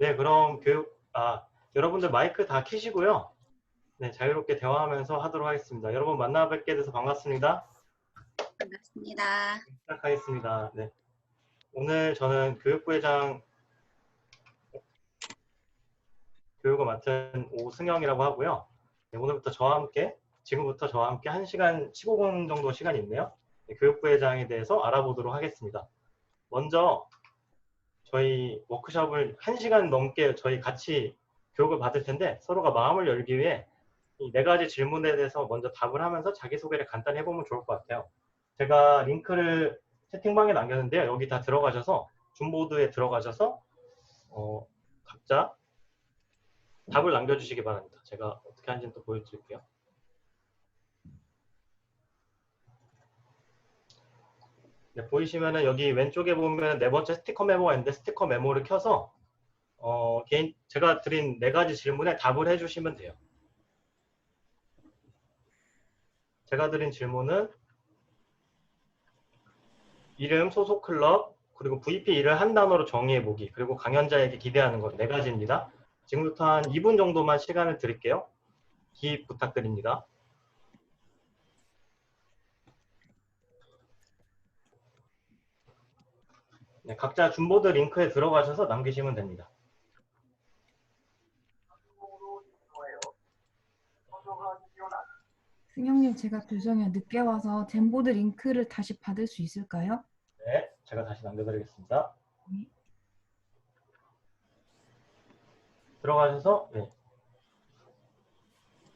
네, 그럼 여러분들 마이크 다 켜시고요. 네, 자유롭게 대화하면서 하도록 하겠습니다. 여러분 만나 뵙게 돼서 반갑습니다. 반갑습니다. 시작하겠습니다. 네. 오늘 저는 교육부회장 교육을 맡은 오승영이라고 하고요. 네, 지금부터 저와 함께 1시간 15분 정도 시간이 있네요. 네, 교육부회장에 대해서 알아보도록 하겠습니다. 먼저 저희 워크숍을 1시간 넘게 저희 같이 교육을 받을 텐데 서로가 마음을 열기 위해 이 4가지 질문에 대해서 먼저 답을 하면서 자기소개를 간단히 해보면 좋을 것 같아요. 제가 링크를 채팅방에 남겼는데요. 여기 다 들어가셔서 줌보드에 들어가셔서 각자 답을 남겨주시기 바랍니다. 제가 어떻게 하는지는 또 보여드릴게요. 네, 보이시면은 여기 왼쪽에 보면 4번째 스티커 메모가 있는데 스티커 메모를 켜서 제가 드린 4가지 질문에 답을 해주시면 돼요. 제가 드린 질문은 이름, 소속 클럽, 그리고 VP 일을 한 단어로 정의해보기, 그리고 강연자에게 기대하는 것 4가지입니다. 지금부터 한 2분 정도만 시간을 드릴게요. 기입 부탁드립니다. 네, 각자 줌보드 링크에 들어가셔서 남기시면 됩니다. 승영님, 제가 죄송해요. 늦게 와서 젠보드 링크를 다시 받을 수 있을까요? 네, 제가 다시 남겨드리겠습니다. 네. 들어가셔서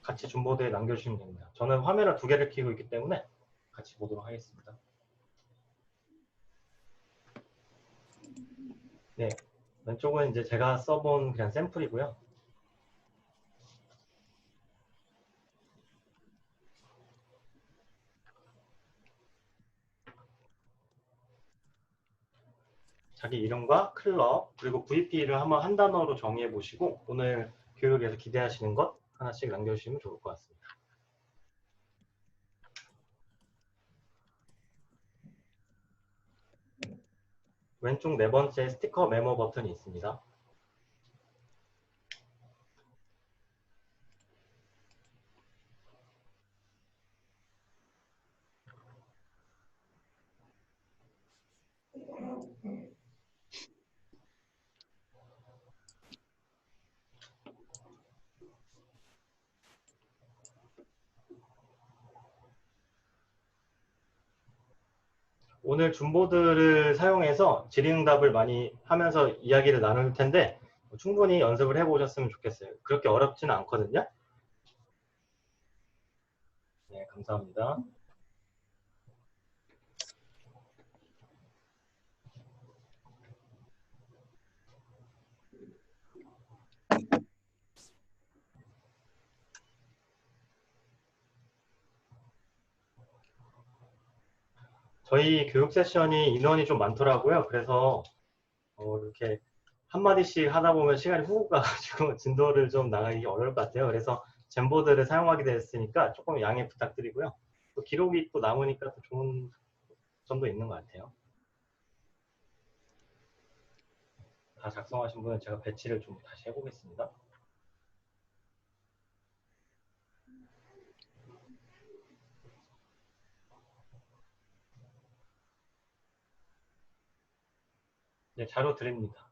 같이 줌보드에 남겨주시면 됩니다. 저는 화면을 2개를 켜고 있기 때문에 같이 보도록 하겠습니다. 네, 왼쪽은 이제 제가 써본 그냥 샘플이고요. 자기 이름과 클럽 그리고 VP를 한번 한 단어로 정의해 보시고 오늘 교육에서 기대하시는 것 하나씩 남겨주시면 좋을 것 같습니다. 왼쪽 4번째 스티커 메모 버튼이 있습니다. 오늘 줌보드를 사용해서 질의응답을 많이 하면서 이야기를 나눌 텐데 충분히 연습을 해보셨으면 좋겠어요. 그렇게 어렵지는 않거든요. 네, 감사합니다. 저희 교육 세션이 인원이 좀 많더라고요. 그래서 이렇게 한마디씩 하다 보면 시간이 훅 가가지고 진도를 좀 나가기 어려울 것 같아요. 그래서 젠보드를 사용하게 됐으니까 조금 양해 부탁드리고요. 또 기록이 또 남으니까 또 좋은 점도 있는 것 같아요. 다 작성하신 분은 제가 배치를 좀 다시 해보겠습니다. 네, 자료 드립니다.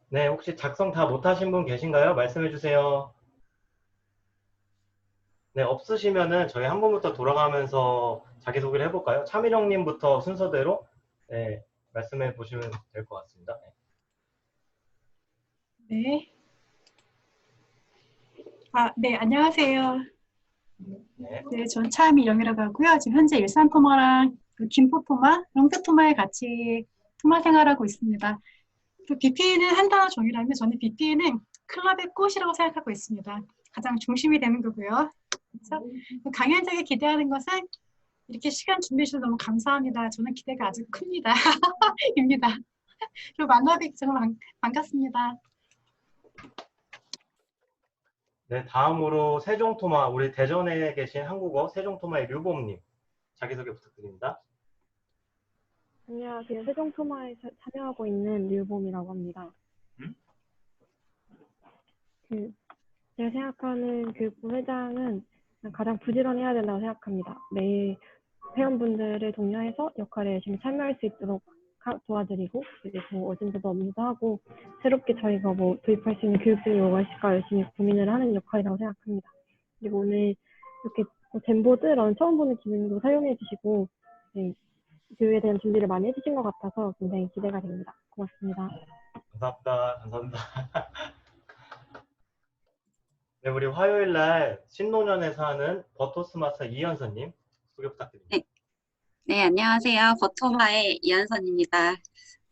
네, 혹시 작성 다 못하신 분 계신가요? 말씀해 주세요. 네, 없으시면은 저희 한 분부터 돌아가면서 자기소개를 해볼까요? 차미령님부터 순서대로 네, 말씀해 보시면 될 것 같습니다. 네. 네, 안녕하세요. 네. 네, 전 차미영이라고 하고요. 지금 현재 일산토마랑 그 김포토마, 영태토마에 같이 토마 생활하고 있습니다. 그 BP는 한 단어 정의라면 저는 BP는 클럽의 꽃이라고 생각하고 있습니다. 가장 중심이 되는 거고요. 그래서 강연장에 기대하는 것은 이렇게 시간 준비해 주셔서 너무 감사합니다. 저는 기대가 아주 큽니다. 입니다. 그리고 만나뵙기 정말 반갑습니다. 네, 다음으로 세종토마, 우리 대전에 계신 한국어 세종토마의 류봄님 자기소개 부탁드립니다. 안녕하세요. 세종토마에 참여하고 있는 류봄이라고 합니다. 제가 생각하는 교육부 회장은 가장 부지런해야 된다고 생각합니다. 매일 회원분들을 독려해서 역할에 열심히 참여할 수 있도록 도와드리고, 그리고 어젠다도 업무도 하고, 새롭게 저희가 뭐 도입할 수 있는 교육들이 뭐가 있을까 열심히 고민을 하는 역할이라고 생각합니다. 그리고 오늘 이렇게 젠보드라는 처음 보는 기능도 사용해 주시고, 네, 교육에 대한 준비를 많이 해주신 것 같아서 굉장히 기대가 됩니다. 고맙습니다. 감사합니다. 감사합니다. 네, 우리 화요일 날 신노년에서 하는 버토스마스터 이현선님 소개 부탁드립니다. 네, 안녕하세요. 버토마의 이한선입니다.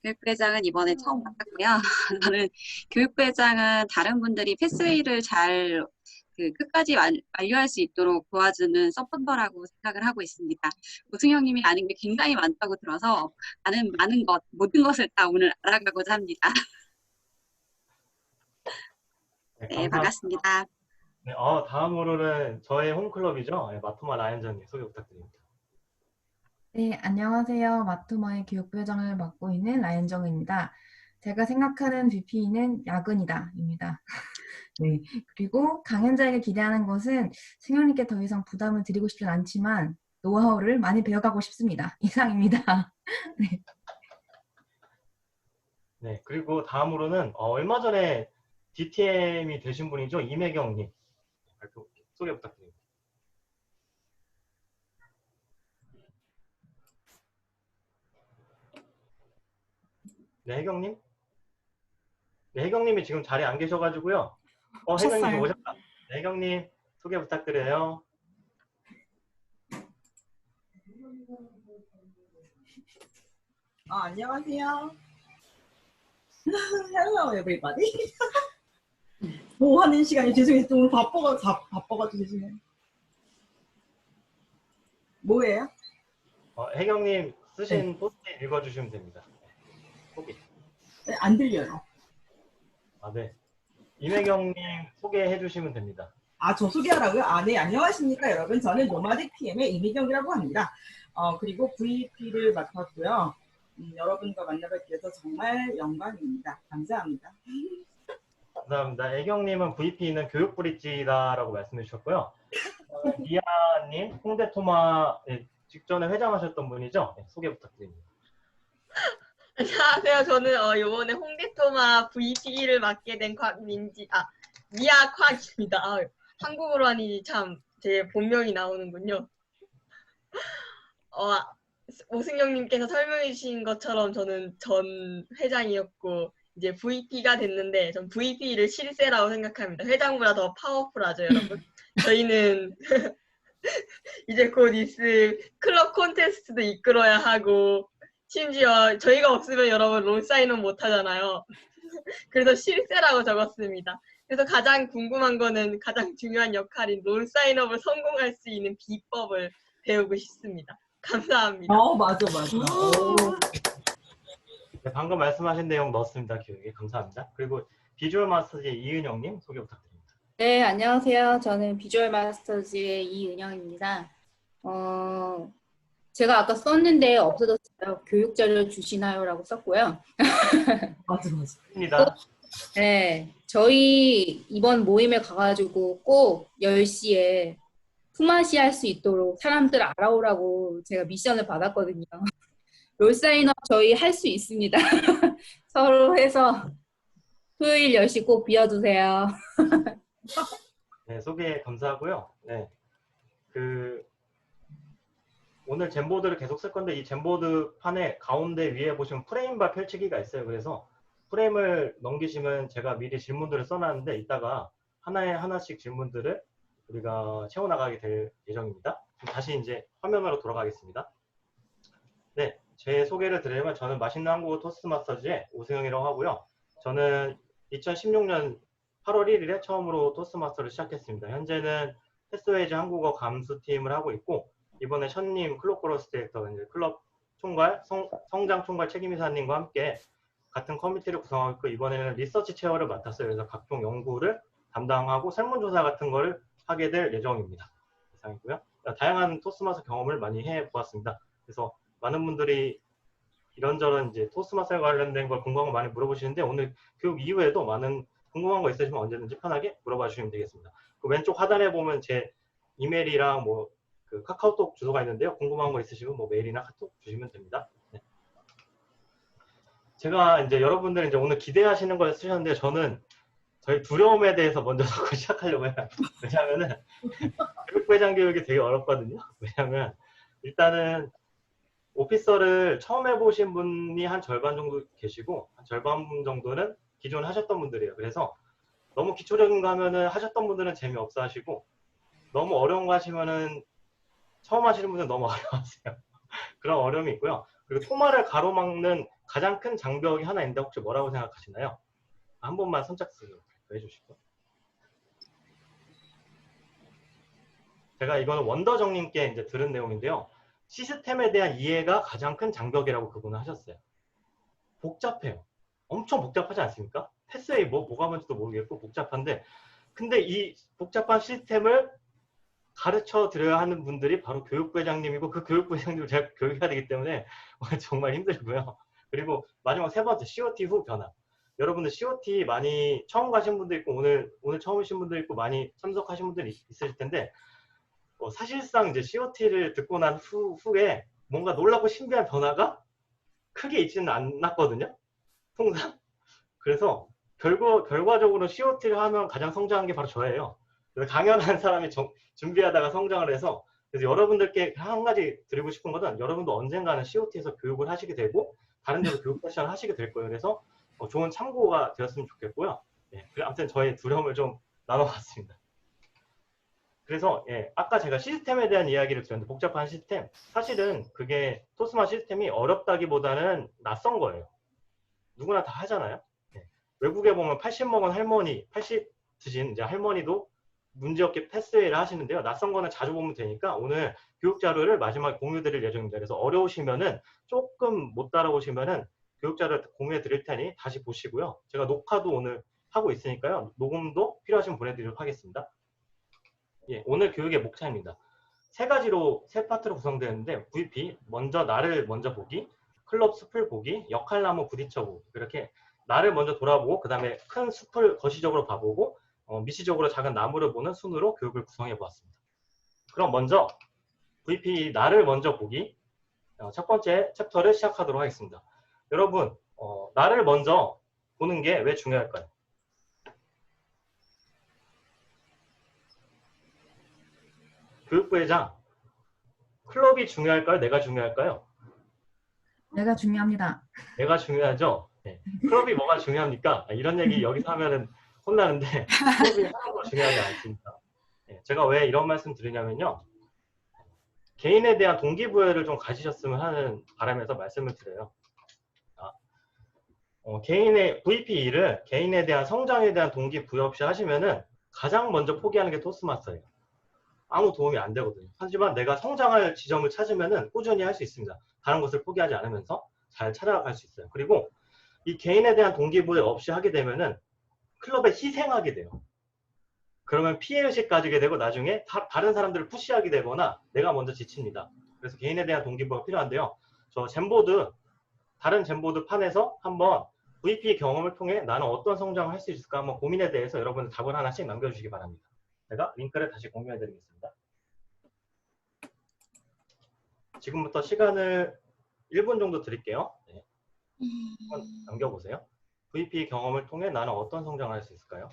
교육부회장은 이번에 처음 맡았고요. 저는 교육부회장은 다른 분들이 패스웨이를 잘 끝까지 완료할 수 있도록 도와주는 서포터라고 생각을 하고 있습니다. 우승형님이 아는 게 굉장히 많다고 들어서 아는 많은 것, 모든 것을 다 오늘 알아가고자 합니다. 네, 반갑습니다. 네, 다음으로는 저의 홈클럽이죠. 네, 마토마 라이언전님 소개 부탁드립니다. 네, 안녕하세요. 마토마의 교육부회장을 맡고 있는 라연정입니다. 제가 생각하는 BP는 야근이다입니다. 네, 그리고 강연자에게 기대하는 것은 승현님께 더 이상 부담을 드리고 싶진 않지만 노하우를 많이 배워가고 싶습니다. 이상입니다. 네. 네, 그리고 다음으로는 얼마 전에 DTM이 되신 분이죠. 임혜경님 발표 소개 부탁드립니다. 네, 혜경님. 네, 혜경님이 지금 자리에 안 계셔가지고요. 혜경님 지금 오셨다. 네, 혜경님 소개 부탁드려요. 안녕하세요. Hello, everybody. 뭐 하는 시간이 죄송해요. 좀 바빠가지고 죄송해요. 뭐예요? 혜경님 쓰신 포스트 읽어주시면 됩니다. 소개. 네, 안 들려요. 네. 임혜경님 소개해 주시면 됩니다. 저 소개하라고요? 네, 안녕하십니까, 여러분. 저는 노마딕 PM의 임희경이라고 합니다. 그리고 VP를 맡았고요. 여러분과 만나뵙게 돼서 정말 영광입니다. 감사합니다. 감사합니다. 혜경님은 VP는 교육브릿지다라고 말씀해 주셨고요. 미아님, 홍대토마 직전에 회장하셨던 분이죠? 네, 소개 부탁드립니다. 안녕하세요. 저는 이번에 홍대토마 VP를 맡게 된 미아곽입니다. 한국어로 하니 참 제 본명이 나오는군요. 오승영님께서 설명해 주신 것처럼 저는 전 회장이었고 이제 VP가 됐는데 전 VP를 실세라고 생각합니다. 회장보다 더 파워풀하죠, 여러분. 저희는 이제 곧 있을 클럽 콘테스트도 이끌어야 하고 심지어 저희가 없으면 여러분 롤사인업 못 하잖아요. 그래서 실세라고 적었습니다. 그래서 가장 궁금한 거는 가장 중요한 역할인 롤사인업을 성공할 수 있는 비법을 배우고 싶습니다. 감사합니다. 맞아. 네, 방금 말씀하신 내용 넣었습니다. 교육에 감사합니다. 그리고 비주얼 마스터즈의 이은영님 소개 부탁드립니다. 네, 안녕하세요. 저는 비주얼 마스터즈의 이은영입니다. 제가 아까 썼는데 없어졌어요. 교육 자료 주시나요? 라고 썼고요. 맞아. 입니다. 네, 저희 이번 모임에 가가지고 꼭 10시에 품앗이 할 수 있도록 사람들 알아오라고 제가 미션을 받았거든요. 롤사인업 저희 할 수 있습니다. 서로 해서 토요일 10시 꼭 비워주세요. 네, 소개 감사하고요. 네, 그 오늘 젠보드를 계속 쓸 건데 이 젠보드 판의 가운데 위에 보시면 프레임바 펼치기가 있어요. 그래서 프레임을 넘기시면 제가 미리 질문들을 써놨는데 이따가 하나씩 질문들을 우리가 채워나가게 될 예정입니다. 다시 이제 화면으로 돌아가겠습니다. 네, 제 소개를 드리면 저는 맛있는 한국어 토스트마스터즈의 오승영이라고 하고요. 저는 2016년 8월 1일에 처음으로 토스트마스터를 시작했습니다. 현재는 패스웨이즈 한국어 감수팀을 하고 있고 이번에 션님 클로코러스 디렉터 클럽 총괄 성장 총괄 책임이사님과 함께 같은 커뮤니티를 구성하고 있고 이번에는 리서치 체어를 맡았어요. 그래서 각종 연구를 담당하고 설문조사 같은 거를 하게 될 예정입니다. 이상이고요. 다양한 토스마스터 경험을 많이 해보았습니다. 그래서 많은 분들이 이런저런 이제 토스마스터에 관련된 걸 궁금한 거 많이 물어보시는데 오늘 교육 이후에도 많은 궁금한 거 있으시면 언제든지 편하게 물어봐 주시면 되겠습니다. 그 왼쪽 하단에 보면 제 이메일이랑 뭐 그 카카오톡 주소가 있는데요. 궁금한 거 있으시면 뭐 메일이나 카톡 주시면 됩니다. 네. 제가 이제 여러분들 이제 오늘 기대하시는 걸 쓰셨는데 저는 저희 두려움에 대해서 먼저 시작하려고 해요. 왜냐하면은 교육부회장 교육이 되게 어렵거든요. 왜냐하면 일단은 오피서를 처음 해보신 분이 한 절반 정도 계시고 한 절반 정도는 기존 하셨던 분들이에요. 그래서 너무 기초적인 거 하면은 하셨던 분들은 재미없어 하시고 너무 어려운 거 하시면은 처음 하시는 분들은 너무 어려워하세요. 그런 어려움이 있고요. 그리고 토마를 가로막는 가장 큰 장벽이 하나 있는데 혹시 뭐라고 생각하시나요? 한 번만 선착순 해주시고. 제가 이거는 원더정님께 이제 들은 내용인데요. 시스템에 대한 이해가 가장 큰 장벽이라고 그분은 하셨어요. 복잡해요. 엄청 복잡하지 않습니까? 패스웨이 뭐가 뭔지도 모르겠고 복잡한데 근데 이 복잡한 시스템을 가르쳐 드려야 하는 분들이 바로 교육부회장님이고 그 교육부회장님을 제가 교육해야 되기 때문에 정말 힘들고요. 그리고 마지막 세 번째 COT 후 변화. 여러분들 COT 많이 처음 가신 분도 있고 오늘 처음 오신 분도 있고 많이 참석하신 분들이 있으실 텐데 사실상 이제 COT를 듣고 난 후에 뭔가 놀랍고 신비한 변화가 크게 있지는 않았거든요. 통상. 그래서 결과적으로 COT를 하면 가장 성장한 게 바로 저예요. 그래서 강연한 사람이 준비하다가 성장을 해서 그래서 여러분들께 한 가지 드리고 싶은 것은 여러분도 언젠가는 COT에서 교육을 하시게 되고 다른 데로 교육 패션을 하시게 될 거예요. 그래서 좋은 참고가 되었으면 좋겠고요. 예, 아무튼 저의 두려움을 좀 나눠봤습니다. 그래서 아까 제가 시스템에 대한 이야기를 드렸는데 복잡한 시스템 사실은 그게 토스마 시스템이 어렵다기보다는 낯선 거예요. 누구나 다 하잖아요. 외국에 보면 80 먹은 할머니, 80 드신 이제 할머니도 문제없게 패스웨이를 하시는데요. 낯선 거는 자주 보면 되니까 오늘 교육 자료를 마지막에 공유 드릴 예정입니다. 그래서 어려우시면은 조금 못 따라오시면은 교육 자료를 공유해 드릴 테니 다시 보시고요. 제가 녹화도 오늘 하고 있으니까요. 녹음도 필요하시면 보내드리도록 하겠습니다. 예, 오늘 교육의 목차입니다. 세 파트로 구성되는데 VP, 먼저 나를 먼저 보기, 클럽 숲을 보기, 역할나무 부딪혀 보기. 그렇게 나를 먼저 돌아보고 그 다음에 큰 숲을 거시적으로 봐보고 미시적으로 작은 나무를 보는 순으로 교육을 구성해 보았습니다. 그럼 먼저 VP 나를 먼저 보기 첫 번째 챕터를 시작하도록 하겠습니다. 여러분 나를 먼저 보는 게 왜 중요할까요? 교육부회장 클럽이 중요할까요? 내가 중요할까요? 내가 중요합니다. 내가 중요하죠? 네. 클럽이 뭐가 중요합니까? 이런 얘기 여기서 하면은 혼나는데 클럽이 하나도 중요하지 않습니다. 네. 제가 왜 이런 말씀 드리냐면요. 개인에 대한 동기부여를 좀 가지셨으면 하는 바람에서 말씀을 드려요. 개인의 VP를 개인에 대한 성장에 대한 동기부여 없이 하시면은 가장 먼저 포기하는 게 토스마스터예요. 아무 도움이 안 되거든요. 하지만 내가 성장할 지점을 찾으면은 꾸준히 할 수 있습니다. 다른 것을 포기하지 않으면서 잘 찾아갈 수 있어요. 그리고 이 개인에 대한 동기부여 없이 하게 되면은 클럽에 희생하게 돼요. 그러면 피해의식 가지게 되고 나중에 다른 사람들을 푸시하게 되거나 내가 먼저 지칩니다. 그래서 개인에 대한 동기부여가 필요한데요. 저 다른 젠보드 판에서 한번 VP 경험을 통해 나는 어떤 성장을 할 수 있을까 한번 고민에 대해서 여러분들 답을 하나씩 남겨주시기 바랍니다. 제가 링크를 다시 공유해드리겠습니다. 지금부터 시간을 1분 정도 드릴게요. 네. 한번 남겨보세요. VP 경험을 통해 나는 어떤 성장을 할 수 있을까요?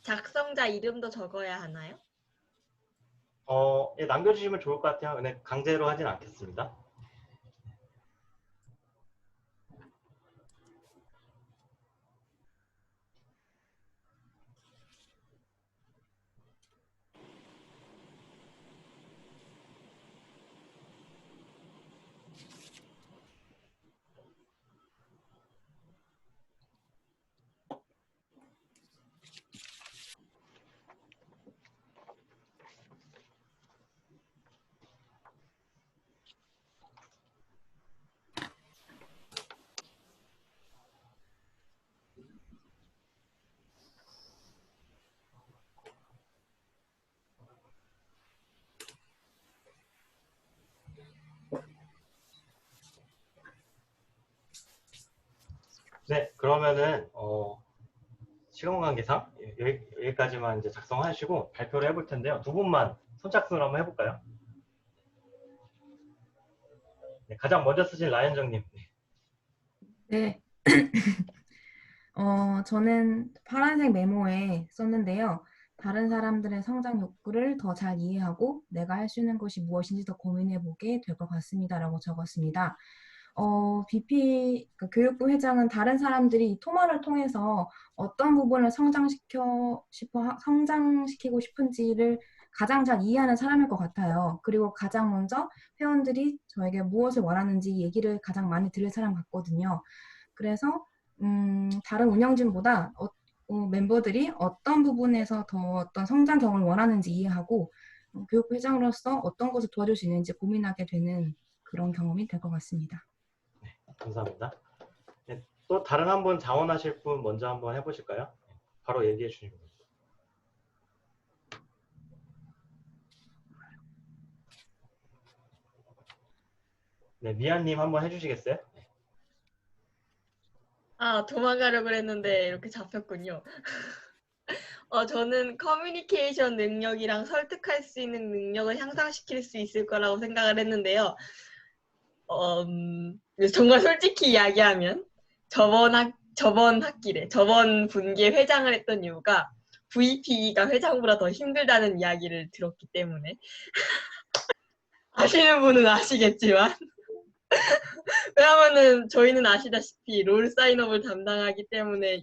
작성자 이름도 적어야 하나요? 예, 남겨주시면 좋을 것 같아요. 근데 강제로 하진 않겠습니다. 네, 그러면은 시간 관계상 여기까지만 이제 작성하시고 발표를 해볼 텐데요. 두 분만 선착순을 한번 해볼까요? 네, 가장 먼저 쓰신 라이언정님. 네. 저는 파란색 메모에 썼는데요. 다른 사람들의 성장 욕구를 더 잘 이해하고 내가 할 수 있는 것이 무엇인지 더 고민해보게 될 것 같습니다. 라고 적었습니다. BP 교육부 회장은 다른 사람들이 이 토마를 통해서 어떤 부분을 성장시키고 싶은지를 가장 잘 이해하는 사람일 것 같아요. 그리고 가장 먼저 회원들이 저에게 무엇을 원하는지 얘기를 가장 많이 들을 사람 같거든요. 그래서 다른 운영진보다 멤버들이 어떤 부분에서 더 어떤 성장 경험을 원하는지 이해하고 교육부 회장으로서 어떤 것을 도와줄 수 있는지 고민하게 되는 그런 경험이 될 것 같습니다. 감사합니다. 네, 또 다른 한 분 자원하실 분 먼저 한번 해보실까요? 바로 얘기해 주시면 됩니다. 네, 미아님 한번 해주시겠어요? 아, 도망가려고 했는데 이렇게 잡혔군요. 저는 커뮤니케이션 능력이랑 설득할 수 있는 능력을 향상시킬 수 있을 거라고 생각을 했는데요. 정말 솔직히 이야기하면 저번 분기에 회장을 했던 이유가 VP가 회장보다 더 힘들다는 이야기를 들었기 때문에 아시는 분은 아시겠지만 왜냐면은 저희는 아시다시피 롤 사인업을 담당하기 때문에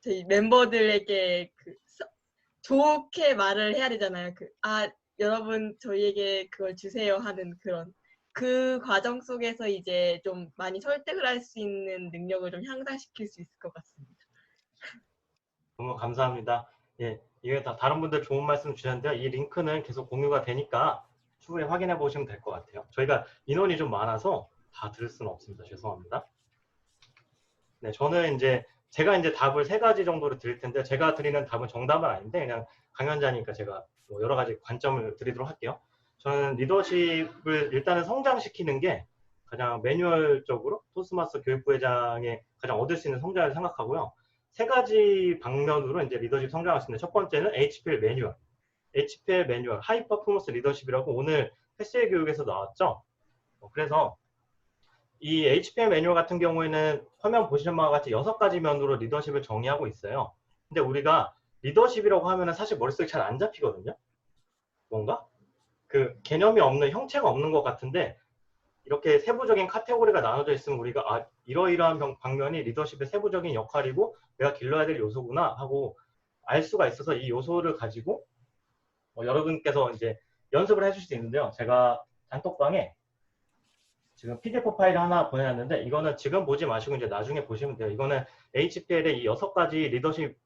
저희 멤버들에게 좋게 말을 해야 되잖아요. 여러분 저희에게 그걸 주세요 하는 그 과정 속에서 이제 좀 많이 설득을 할 수 있는 능력을 좀 향상시킬 수 있을 것 같습니다. 너무 감사합니다. 예, 이게 다 다른 분들 좋은 말씀 주셨는데요. 이 링크는 계속 공유가 되니까 충분히 확인해 보시면 될 것 같아요. 저희가 인원이 좀 많아서 다 들을 수는 없습니다. 죄송합니다. 네, 저는 제가 답을 3가지 정도로 드릴 텐데 제가 드리는 답은 정답은 아닌데 그냥 강연자니까 제가 뭐 여러 가지 관점을 드리도록 할게요. 저는 리더십을 일단은 성장시키는 게 가장 매뉴얼적으로 토스마스 교육부 회장의 가장 얻을 수 있는 성장을 생각하고요. 3가지 방면으로 이제 리더십 성장할 수 있는데 첫 번째는 HPL 매뉴얼, 하이 퍼포먼스 리더십이라고 오늘 패스웨이 교육에서 나왔죠. 그래서 이 HPL 매뉴얼 같은 경우에는 화면 보시는 바와 같이 6가지 면으로 리더십을 정의하고 있어요. 근데 우리가 리더십이라고 하면은 사실 머릿속에 잘 안 잡히거든요. 뭔가? 그 개념이 없는, 형체가 없는 것 같은데 이렇게 세부적인 카테고리가 나눠져 있으면 우리가 이러이러한 방면이 리더십의 세부적인 역할이고 내가 길러야 될 요소구나 하고 알 수가 있어서 이 요소를 가지고 여러분께서 이제 연습을 해줄 수 있는데요. 제가 단톡방에 지금 PDF 파일 하나 보내놨는데 이거는 지금 보지 마시고 이제 나중에 보시면 돼요. 이거는 HPL의 이 6가지 리더십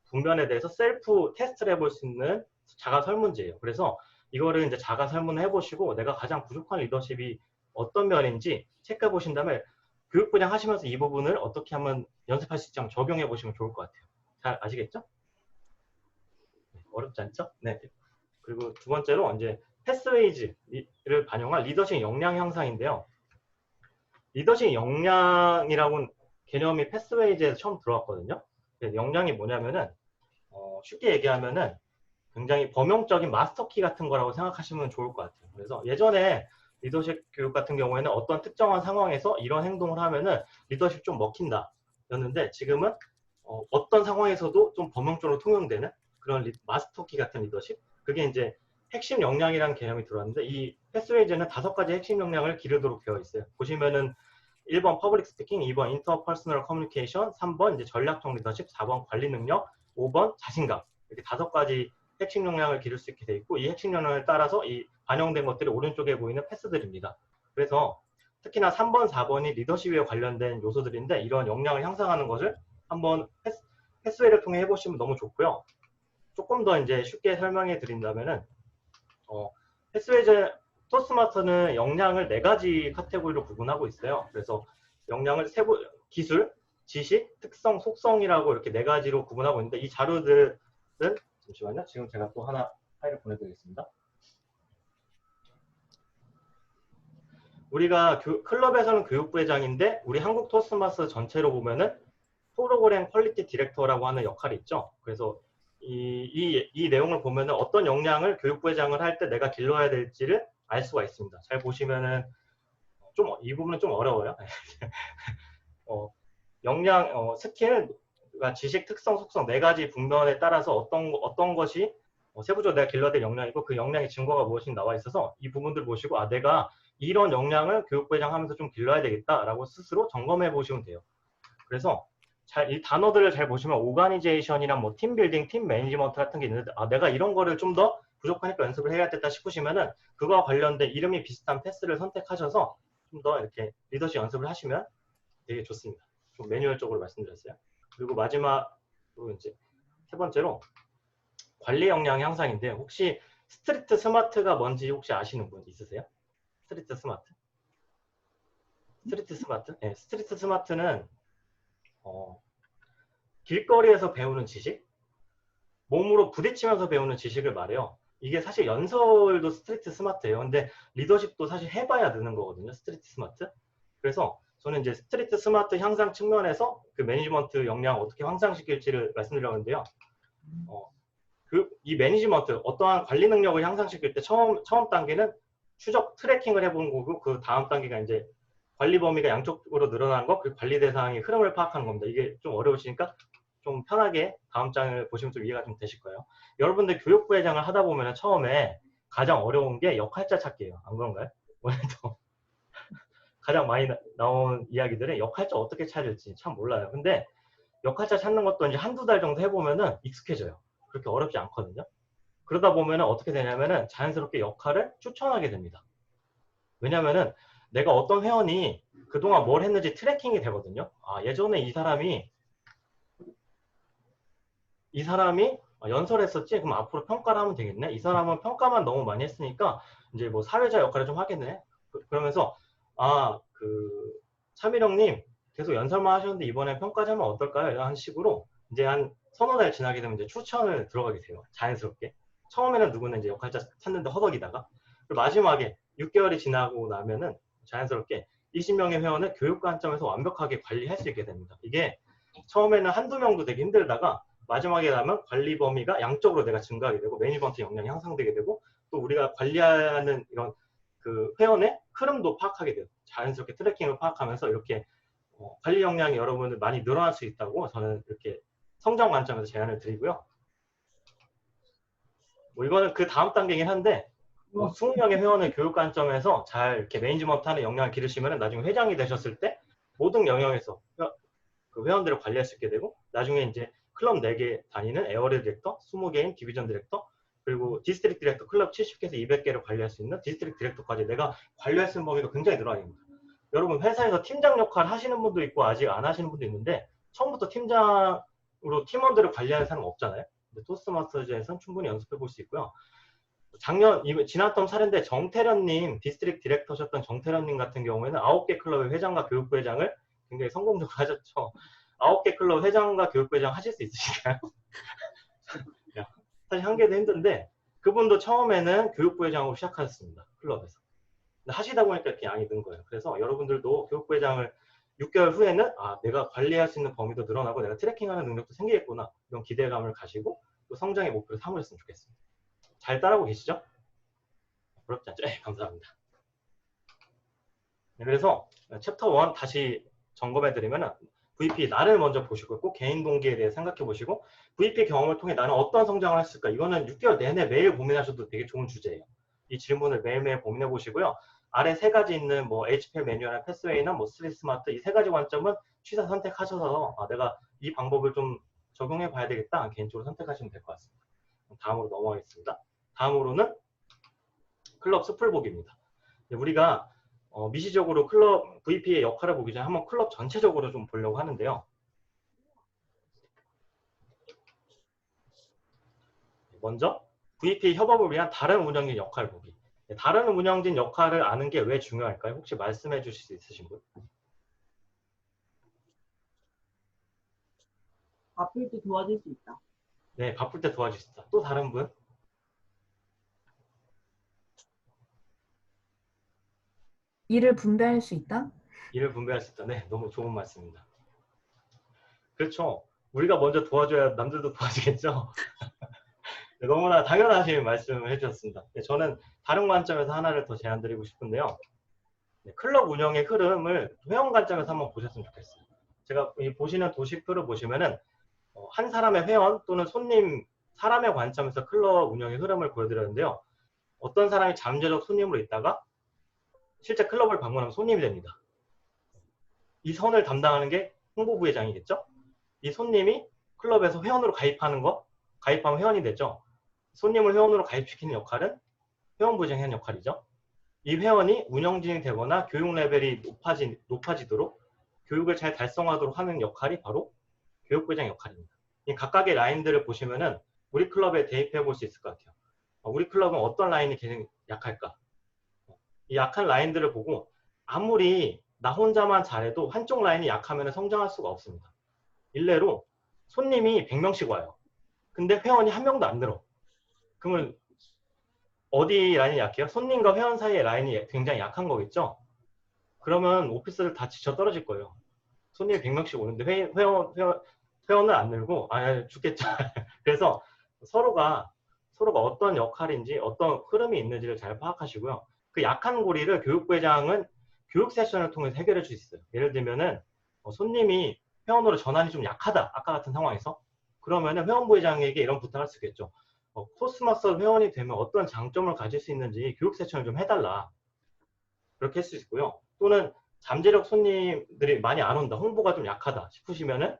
분면에 대해서 셀프 테스트를 해볼 수 있는 자가 설문지예요. 그래서 이거를 이제 자가 설문을 해보시고 내가 가장 부족한 리더십이 어떤 면인지 체크해 보신 다음에 교육분야 하시면서 이 부분을 어떻게 하면 연습할 수 있지 한번 적용해 보시면 좋을 것 같아요. 잘 아시겠죠? 어렵지 않죠? 네. 그리고 두 번째로 이제 패스웨이즈를 반영한 리더십 역량 향상인데요. 리더십 역량이라고는 개념이 패스웨이즈에서 처음 들어왔거든요. 역량이 뭐냐면은 쉽게 얘기하면은 굉장히 범용적인 마스터키 같은 거라고 생각하시면 좋을 것 같아요. 그래서 예전에 리더십 교육 같은 경우에는 어떤 특정한 상황에서 이런 행동을 하면은 리더십 좀 먹힌다 였는데 지금은 어떤 상황에서도 좀 범용적으로 통용되는 그런 마스터키 같은 리더십. 그게 이제 핵심 역량이라는 개념이 들어왔는데 이 패스웨이즈는 5가지 핵심 역량을 기르도록 되어 있어요. 보시면은 1번 퍼블릭 스피킹, 2번 인터퍼스널 커뮤니케이션, 3번 이제 전략적 리더십, 4번 관리 능력, 5번 자신감. 이렇게 5가지 핵심 역량을 기를 수 있게 돼 있고 이 핵심 역량을 따라서 이 반영된 것들이 오른쪽에 보이는 패스들입니다. 그래서 특히나 3번, 4번이 리더십에 관련된 요소들인데 이런 역량을 향상하는 것을 한번 패스웨이를 통해 해보시면 너무 좋고요. 조금 더 이제 쉽게 설명해 드린다면은 패스웨이즈 토스트마스터는 역량을 4가지 카테고리로 구분하고 있어요. 그래서 역량을 기술, 지식, 특성, 속성이라고 이렇게 4가지로 구분하고 있는데 이 자료들은 잠시만요. 지금 제가 또 하나 파일을 보내드리겠습니다. 우리가 클럽에서는 교육부회장인데 우리 한국 토스트마스터 전체로 보면은 프로그램 퀄리티 디렉터라고 하는 역할이 있죠. 그래서 이 내용을 보면은 어떤 역량을 교육부회장을 할 때 내가 길러야 될지를 알 수가 있습니다. 잘 보시면은 이 부분은 좀 어려워요. 역량, 스킬, 지식, 특성, 속성 4가지 분면에 따라서 어떤 것이 세부적으로 내가 길러야 될 역량이고 그 역량의 증거가 무엇인지 나와 있어서 이 부분들 보시고 아 내가 이런 역량을 교육부회장 하면서 좀 길러야 되겠다라고 스스로 점검해 보시면 돼요. 그래서 이 단어들을 잘 보시면 오가니제이션이랑 뭐 팀빌딩, 팀 매니지먼트 같은 게 있는데 아 내가 이런 거를 좀 더 부족하니까 연습을 해야겠다 싶으시면은 그거와 관련된 이름이 비슷한 패스를 선택하셔서 좀 더 이렇게 리더십 연습을 하시면 되게 좋습니다. 좀 매뉴얼적으로 말씀드렸어요. 그리고 마지막으로 이제 3번째로 관리 역량 향상인데 혹시 스트리트 스마트가 뭔지 혹시 아시는 분 있으세요? 스트리트 스마트? 스트리트 스마트? 네, 스트리트 스마트는 길거리에서 배우는 지식, 몸으로 부딪히면서 배우는 지식을 말해요. 이게 사실 연설도 스트리트 스마트예요. 근데 리더십도 사실 해봐야 느는 거거든요. 스트리트 스마트. 그래서 저는 이제 스트리트 스마트 향상 측면에서 그 매니지먼트 역량 어떻게 향상시킬지를 말씀드렸는데요. 이 매니지먼트, 어떠한 관리 능력을 향상시킬 때 처음 단계는 추적 트래킹을 해보는 거고 그 다음 단계가 이제 관리 범위가 양쪽으로 늘어나는 거, 그리고 관리 대상의 흐름을 파악하는 겁니다. 이게 좀 어려우시니까 좀 편하게 다음 장을 보시면 좀 이해가 좀 되실 거예요. 여러분들 교육부회장을 하다 보면 처음에 가장 어려운 게 역할자 찾기예요. 안 그런가요? 오늘도 가장 많이 나온 이야기들은 역할자 어떻게 찾을지 참 몰라요. 근데 역할자 찾는 것도 이제 1~2달 정도 해보면은 익숙해져요. 그렇게 어렵지 않거든요. 그러다 보면은 어떻게 되냐면은 자연스럽게 역할을 추천하게 됩니다. 왜냐면은 내가 어떤 회원이 그동안 뭘 했는지 트래킹이 되거든요. 아, 예전에 이 사람이 연설했었지? 그럼 앞으로 평가를 하면 되겠네? 이 사람은 평가만 너무 많이 했으니까 이제 뭐 사회자 역할을 좀 하겠네? 그러면서 차미령님 계속 연설만 하셨는데 이번에 평가 좀 하면 어떨까요? 이런 식으로 이제 한 서너 달 지나게 되면 이제 추천을 들어가게 돼요. 자연스럽게. 처음에는 누구는 이제 역할자 찾는데 허덕이다가 그리고 마지막에 6개월이 지나고 나면은 자연스럽게 20명의 회원을 교육 관점에서 완벽하게 관리할 수 있게 됩니다. 이게 처음에는 1~2명도 되게 힘들다가 마지막에 가면 관리 범위가 양쪽으로 내가 증가하게 되고 매니지먼트 역량이 향상되게 되고 또 우리가 관리하는 이런 그 회원의 흐름도 파악하게 돼요. 자연스럽게 트래킹을 파악하면서 이렇게 관리 역량이 여러분들 많이 늘어날 수 있다고 저는 이렇게 성장 관점에서 제안을 드리고요. 뭐 이거는 그 다음 단계이긴 한데 20명의 회원의 교육 관점에서 잘 이렇게 매니지먼트하는 역량을 기르시면 나중에 회장이 되셨을 때 모든 영역에서 그 회원들을 관리할 수 있게 되고 나중에 이제 클럽 4개 다니는 에어리 디렉터, 20개인 디비전 디렉터, 그리고 디스트릭트 디렉터 클럽 70개에서 200개를 관리할 수 있는 디스트릭트 디렉터까지 내가 관리할 수 있는 범위가 굉장히 늘어납니다. 여러분 회사에서 팀장 역할 하시는 분도 있고 아직 안 하시는 분도 있는데 처음부터 팀장으로 팀원들을 관리하는 사람은 없잖아요. 근데 토스트마스터즈에서는 충분히 연습해 볼 수 있고요. 지났던 사례인데 정태련님, 디스트릭트 디렉터셨던 정태련님 같은 경우에는 9개 클럽의 회장과 교육부회장을 굉장히 성공적으로 하셨죠. 9개 클럽 회장과 교육부회장 하실 수 있으실까요? 사실 1개도 힘든데 그분도 처음에는 교육부회장으로 시작하셨습니다. 클럽에서. 근데 하시다 보니까 이렇게 양이 는 거예요. 그래서 여러분들도 교육부회장을 6개월 후에는 아 내가 관리할 수 있는 범위도 늘어나고 내가 트래킹하는 능력도 생기겠구나 이런 기대감을 가지고 또 성장의 목표를 삼으셨으면 좋겠습니다. 잘 따라오고 계시죠? 부럽지 않죠? 네, 감사합니다. 네, 그래서 챕터 1 다시 점검해드리면 VP 나를 먼저 보시고 꼭 개인 동기에 대해 생각해 보시고 VP 경험을 통해 나는 어떤 성장을 했을까? 이거는 6개월 내내 매일 고민하셔도 되게 좋은 주제예요. 이 질문을 매일매일 고민해 보시고요. 아래 세 가지 있는 뭐 HPL 매뉴얼이나 패스웨이나 뭐 스트릿 스마트 이 세 가지 관점은 취사 선택하셔서 내가 이 방법을 좀 적용해 봐야 되겠다 개인적으로 선택하시면 될 것 같습니다. 다음으로 넘어가겠습니다. 다음으로는 클럽 숲을 보기입니다. 우리가 미시적으로 클럽 VP의 역할을 보기 전에 한번 클럽 전체적으로 좀 보려고 하는데요. 먼저 VP 협업을 위한 다른 운영진 역할 보기. 다른 운영진 역할을 아는 게 왜 중요할까요? 혹시 말씀해 주실 수 있으신 분? 바쁠 때 도와줄 수 있다. 네, 바쁠 때 도와줄 수 있다. 또 다른 분? 일을 분배할 수 있다? 일을 분배할 수 있다. 네, 너무 좋은 말씀입니다. 그렇죠. 우리가 먼저 도와줘야 남들도 도와주겠죠. 네, 너무나 당연하신 말씀을 해주셨습니다. 네, 저는 다른 관점에서 하나를 더 제안드리고 싶은데요. 네, 클럽 운영의 흐름을 회원 관점에서 한번 보셨으면 좋겠어요. 제가 이 보시는 도시표를 보시면은 한 사람의 회원 또는 손님, 사람의 관점에서 클럽 운영의 흐름을 보여드렸는데요. 어떤 사람이 잠재적 손님으로 있다가 실제 클럽을 방문하면 손님이 됩니다. 이 선을 담당하는 게 홍보부회장이겠죠? 이 손님이 클럽에서 회원으로 가입하면 회원이 되죠. 손님을 회원으로 가입시키는 역할은 회원부회장이 하는 역할이죠. 이 회원이 운영진이 되거나 교육 레벨이 높아지도록 교육을 잘 달성하도록 하는 역할이 바로 교육부회장 역할입니다. 이 각각의 라인들을 보시면은 우리 클럽에 대입해 볼 수 있을 것 같아요. 우리 클럽은 어떤 라인이 가장 약할까? 이 약한 라인들을 보고 아무리 나 혼자만 잘해도 한쪽 라인이 약하면 성장할 수가 없습니다. 일례로 손님이 100명씩 와요. 근데 회원이 한 명도 안 늘어. 그러면 어디 라인이 약해요? 손님과 회원 사이의 라인이 굉장히 약한 거겠죠? 그러면 오피스를 다 지쳐 떨어질 거예요. 손님이 100명씩 오는데 회원을 안 늘고 죽겠죠. 그래서 서로가 어떤 역할인지 어떤 흐름이 있는지를 잘 파악하시고요. 그 약한 고리를 교육부회장은 교육 세션을 통해서 해결해 줄 수 있어요. 예를 들면은 손님이 회원으로 전환이 좀 약하다. 아까 같은 상황에서. 그러면은 회원부회장에게 이런 부탁을 할 수 있겠죠. 토스마스터 회원이 되면 어떤 장점을 가질 수 있는지 교육 세션을 좀 해달라. 그렇게 할 수 있고요. 또는 잠재력 손님들이 많이 안 온다. 홍보가 좀 약하다 싶으시면은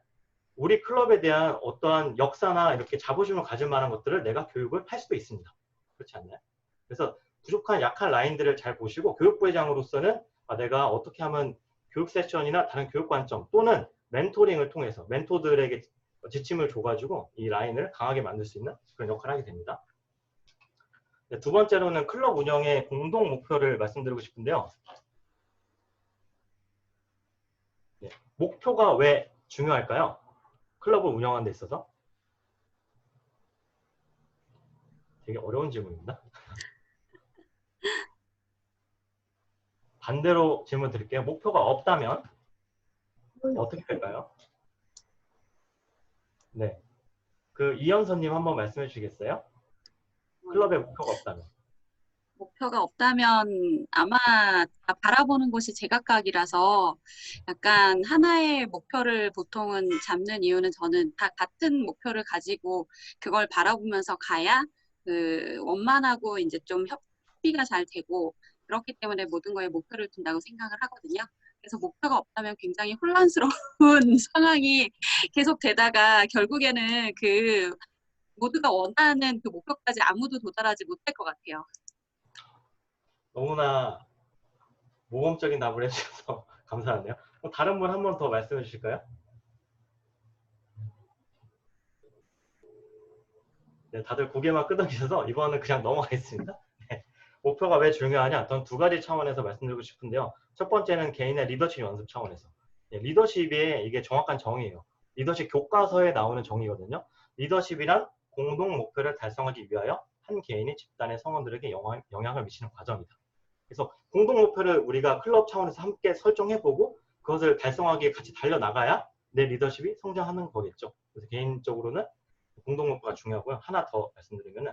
우리 클럽에 대한 어떠한 역사나 이렇게 자부심을 가질 만한 것들을 내가 교육을 할 수도 있습니다. 그렇지 않나요? 그래서 부족한 약한 라인들을 잘 보시고 교육부회장으로서는 내가 어떻게 하면 교육 세션이나 다른 교육 관점 또는 멘토링을 통해서 멘토들에게 지침을 줘가지고 이 라인을 강하게 만들 수 있는 그런 역할을 하게 됩니다. 네, 두 번째로는 클럽 운영의 공동 목표를 말씀드리고 싶은데요. 네, 목표가 왜 중요할까요? 클럽을 운영하는 데 있어서. 되게 어려운 질문입니다. 반대로 질문 드릴게요. 목표가 없다면 어떻게 될까요? 네. 그 이현선님 한번 말씀해 주시겠어요? 클럽에 목표가 없다면. 목표가 없다면 아마 다 바라보는 곳이 제각각이라서 약간 하나의 목표를 보통은 잡는 이유는 저는 다 같은 목표를 가지고 그걸 바라보면서 가야 그 원만하고 이제 좀 협의가 잘 되고 그렇기 때문에 모든 거에 목표를 둔다고 생각을 하거든요. 그래서 목표가 없다면 굉장히 혼란스러운 상황이 계속 되다가 결국에는 그 모두가 원하는 그 목표까지 아무도 도달하지 못할 것 같아요. 너무나 모범적인 답을 해주셔서 감사하네요. 다른 분 한 번 더 말씀해 주실까요? 네, 다들 고개만 끄덕이셔서 이번은 그냥 넘어가겠습니다. 네, 목표가 왜 중요하냐? 저는 두 가지 차원에서 말씀드리고 싶은데요. 첫 번째는 개인의 리더십 연습 차원에서. 네, 리더십의 이게 정확한 정의예요. 리더십 교과서에 나오는 정의거든요. 리더십이란 공동 목표를 달성하기 위하여 한 개인이 집단의 성원들에게 영향을 미치는 과정이다. 그래서 공동 목표를 우리가 클럽 차원에서 함께 설정해보고 그것을 달성하기 위해 같이 달려나가야 내 리더십이 성장하는 거겠죠. 그래서 개인적으로는 공동 목표가 중요하고요. 하나 더 말씀드리면은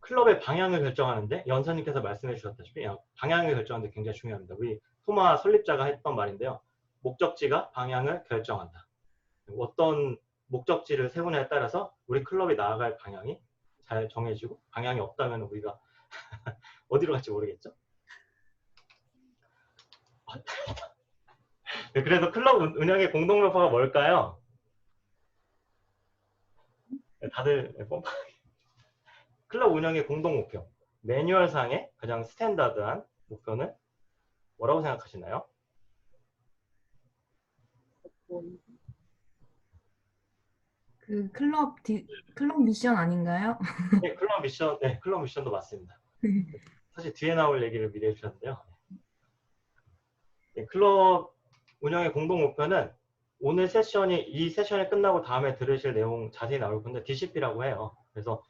클럽의 방향을 결정하는데 연선님께서 말씀해 주셨다시피 방향을 결정하는데 굉장히 중요합니다. 우리 토마 설립자가 했던 말인데요. 목적지가 방향을 결정한다. 어떤 목적지를 세우냐에 따라서 우리 클럽이 나아갈 방향이 잘 정해지고, 방향이 없다면 우리가 어디로 갈지 모르겠죠. 네, 그래서 클럽 운영의 공동 목표가 뭘까요? 네, 다들 뻔뻔하게. 클럽 운영의 공동 목표. 매뉴얼상의 가장 스탠다드한 목표는 뭐라고 생각하시나요? 그 클럽 미션 아닌가요? 네, 클럽 미션, 네, 클럽 미션도 맞습니다. 사실 뒤에 나올 얘기를 미리 해주셨는데요. 네, 클럽 운영의 공동 목표는 오늘 세션이 이 세션이 끝나고 다음에 들으실 내용 자세히 나올 건데 DCP라고 해요. 그래서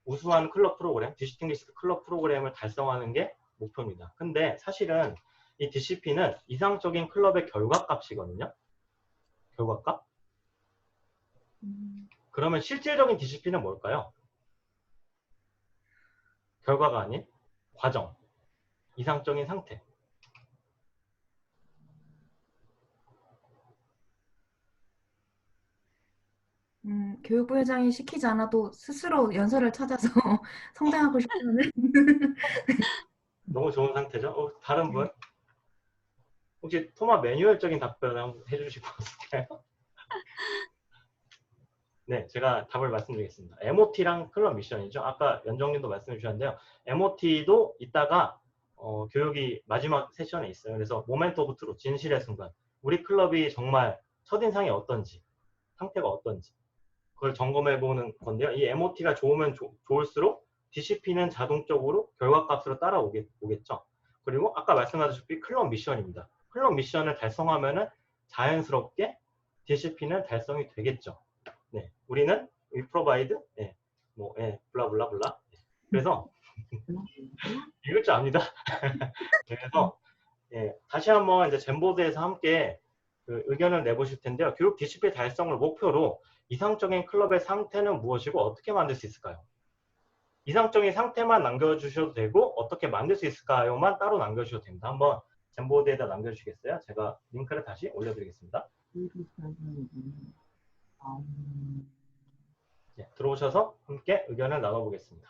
우수한 클럽 프로그램, 디스팅기시드 클럽 프로그램을 달성하는 게 목표입니다. 근데 사실은 이 DCP는 이상적인 클럽의 결과값이거든요. 결과값? 그러면 실질적인 DCP는 뭘까요? 결과가 아닌 과정, 이상적인 상태. 교육부 회장이 시키지 않아도 스스로 연설을 찾아서 성장하고 싶다는. 너무 좋은 상태죠? 다른 분? 혹시 토마 매뉴얼적인 답변을 한번 해주시고 있을까요? 네, 제가 답을 말씀드리겠습니다. MOT랑 클럽 미션이죠. 아까 연정님도 말씀해 주셨는데요. MOT도 이따가 교육이 마지막 세션에 있어요. 그래서 모멘트 오브 트루, 진실의 순간. 우리 클럽이 정말 첫인상이 어떤지, 상태가 어떤지 그걸 점검해 보는 건데요. 이 MOT가 좋으면 좋을수록 DCP는 자동적으로 결과값으로 따라오겠죠. 그리고 아까 말씀하셨다시피 클럽 미션입니다. 클럽 미션을 달성하면은 자연스럽게 DCP는 달성이 되겠죠. 네, 우리는 we provide, 네, 뭐, 예, 블라블라블라. 그래서 읽을 줄 압니다. 그래서 예, 다시 한번 이제 젠보드에서 함께 그 의견을 내보실 텐데요. 교육 DCP 달성을 목표로 이상적인 클럽의 상태는 무엇이고 어떻게 만들 수 있을까요? 이상적인 상태만 남겨주셔도 되고 어떻게 만들 수 있을까요?만 따로 남겨주셔도 됩니다. 한번 젠보드에다 남겨주시겠어요? 제가 링크를 다시 올려드리겠습니다. 네, 들어오셔서 함께 의견을 나눠보겠습니다.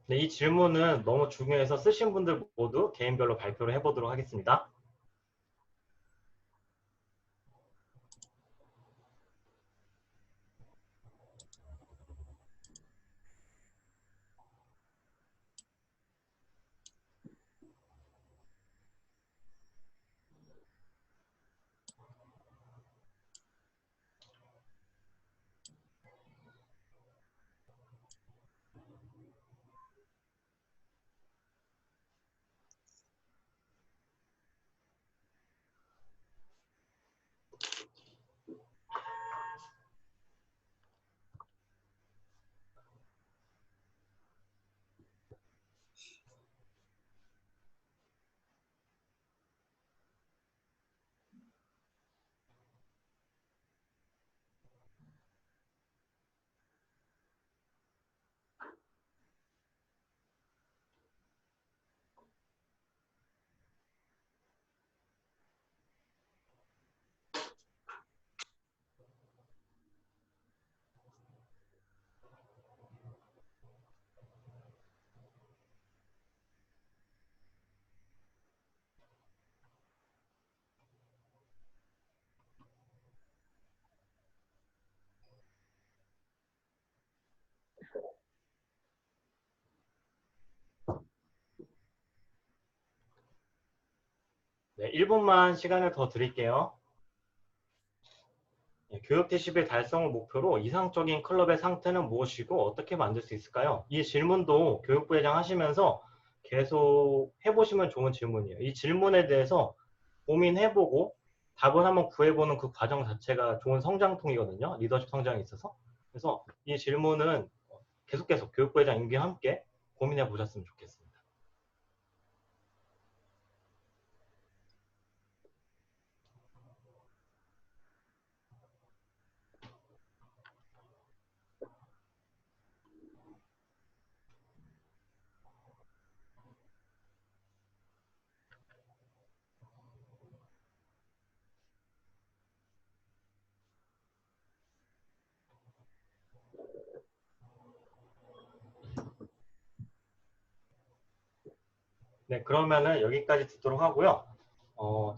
네, 이 질문은 너무 중요해서 쓰신 분들 모두 개인별로 발표를 해보도록 하겠습니다. 네, 1분만 시간을 더 드릴게요. 네, 교육 데시벨 달성을 목표로 이상적인 클럽의 상태는 무엇이고 어떻게 만들 수 있을까요? 이 질문도 교육부회장 하시면서 계속 해보시면 좋은 질문이에요. 이 질문에 대해서 고민해보고 답을 한번 구해보는 그 과정 자체가 좋은 성장통이거든요. 리더십 성장에 있어서. 그래서 이 질문은 계속 교육부회장 임기와 함께 고민해 보셨으면 좋겠습니다. 네, 그러면은 여기까지 듣도록 하고요.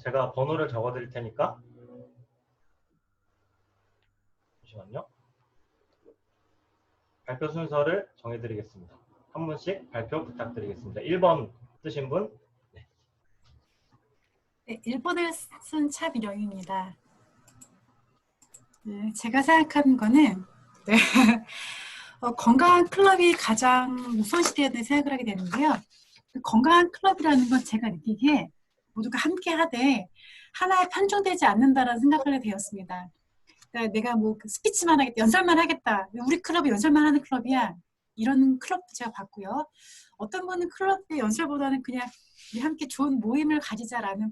제가 번호를 적어 드릴 테니까 잠시만요. 발표 순서를 정해 드리겠습니다. 한 분씩 발표 부탁드리겠습니다. 1번 뜨신 분? 네. 네, 1번을 쓴 차비령입니다. 네, 제가 생각하는 거는 네, 건강한 클럽이 가장 우선시돼야 된다고 생각을 하게 되는데요. 건강한 클럽이라는 건 제가 느끼기에 모두가 함께 하되 하나에 편중되지 않는다라는 생각을 하게 되었습니다. 그러니까 내가 뭐 스피치만 하겠다, 연설만 하겠다, 우리 클럽이 연설만 하는 클럽이야, 이런 클럽도 제가 봤고요. 어떤 분은 클럽의 연설보다는 그냥 우리 함께 좋은 모임을 가지자라는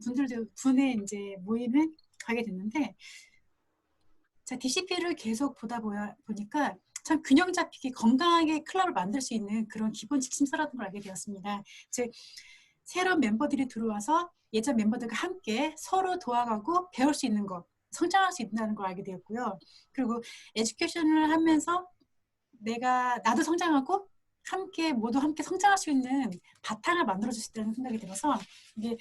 분의 이제 모임을 가게 됐는데, 자, DCP를 계속 보다 보니까 참 균형 잡히게 건강하게 클럽을 만들 수 있는 그런 기본 지침서라는 걸 알게 되었습니다. 즉, 새로운 멤버들이 들어와서 예전 멤버들과 함께 서로 도와가고 배울 수 있는 것, 성장할 수 있다는 걸 알게 되었고요. 그리고 에듀케이션을 하면서 나도 성장하고 모두 함께 성장할 수 있는 바탕을 만들어줄 수 있다는 생각이 들어서 이게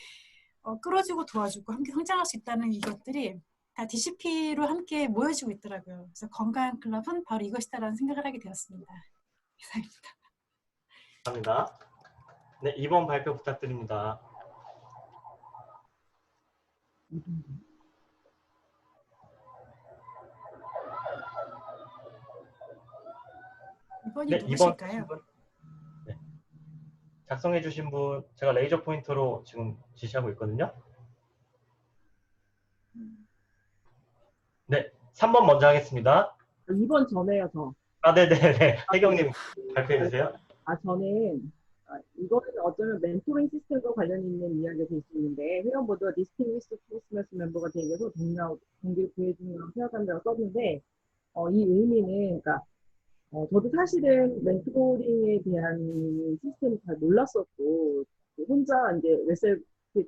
끌어주고 도와주고 함께 성장할 수 있다는 이것들이 다 DCP로 함께 모여지고 있더라고요. 그래서 건강한 클럽은 바로 이것이다라는 생각을 하게 되었습니다. 이상입니다. 감사합니다. 네, 2번 발표 부탁드립니다. 이번이 네, 2번 누구실까요? 분. 네. 작성해 주신 분 제가 레이저 포인터로 지금 지시하고 있거든요. 네, 3번 먼저 하겠습니다. 2번 전에요, 저. 네네네. 혜경님 발표해 주세요. 저는 이거는 어쩌면 멘토링 시스템과 관련 있는 이야기가 될 수 있는데, 회원보다 디스팅위스 크리스마스 멤버가 되면서 동기를 구해주는 생각한다고 썼는데, 이 의미는, 그러니까, 저도 사실은 멘토링에 대한 시스템을 잘 몰랐었고, 혼자 이제 웹사이트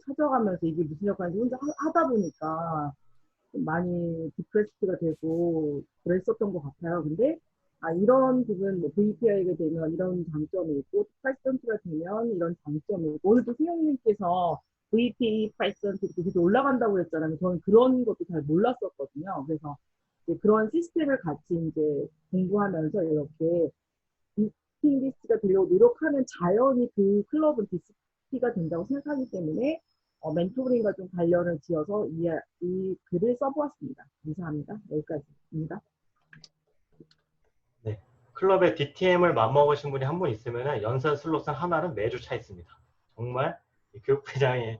찾아가면서 이게 무슨 역할인지 혼자 하다 보니까 좀 많이 디프레스트가 되고 그랬었던 것 같아요. 근데 이런 부분 뭐 VPI가 되면 이런 장점이 있고 8%가 되면 이런 장점이 있고, 오늘도 수영님께서 VP 8% 이렇게 계속 올라간다고 했잖아요. 저는 그런 것도 잘 몰랐었거든요. 그래서 이제 그런 시스템을 같이 이제 공부하면서 이렇게 디스팅리스트가 되려고 노력하는 자연히 그 클럽은 디스티가 된다고 생각하기 때문에 멘토링과 좀 관련을 지어서 이 글을 써보았습니다. 감사합니다. 여기까지입니다. 네, 클럽의 DTM을 맘먹으신 분이 한 분 있으면 연설 슬롯은 하나는 매주 차 있습니다. 정말 교육부회장이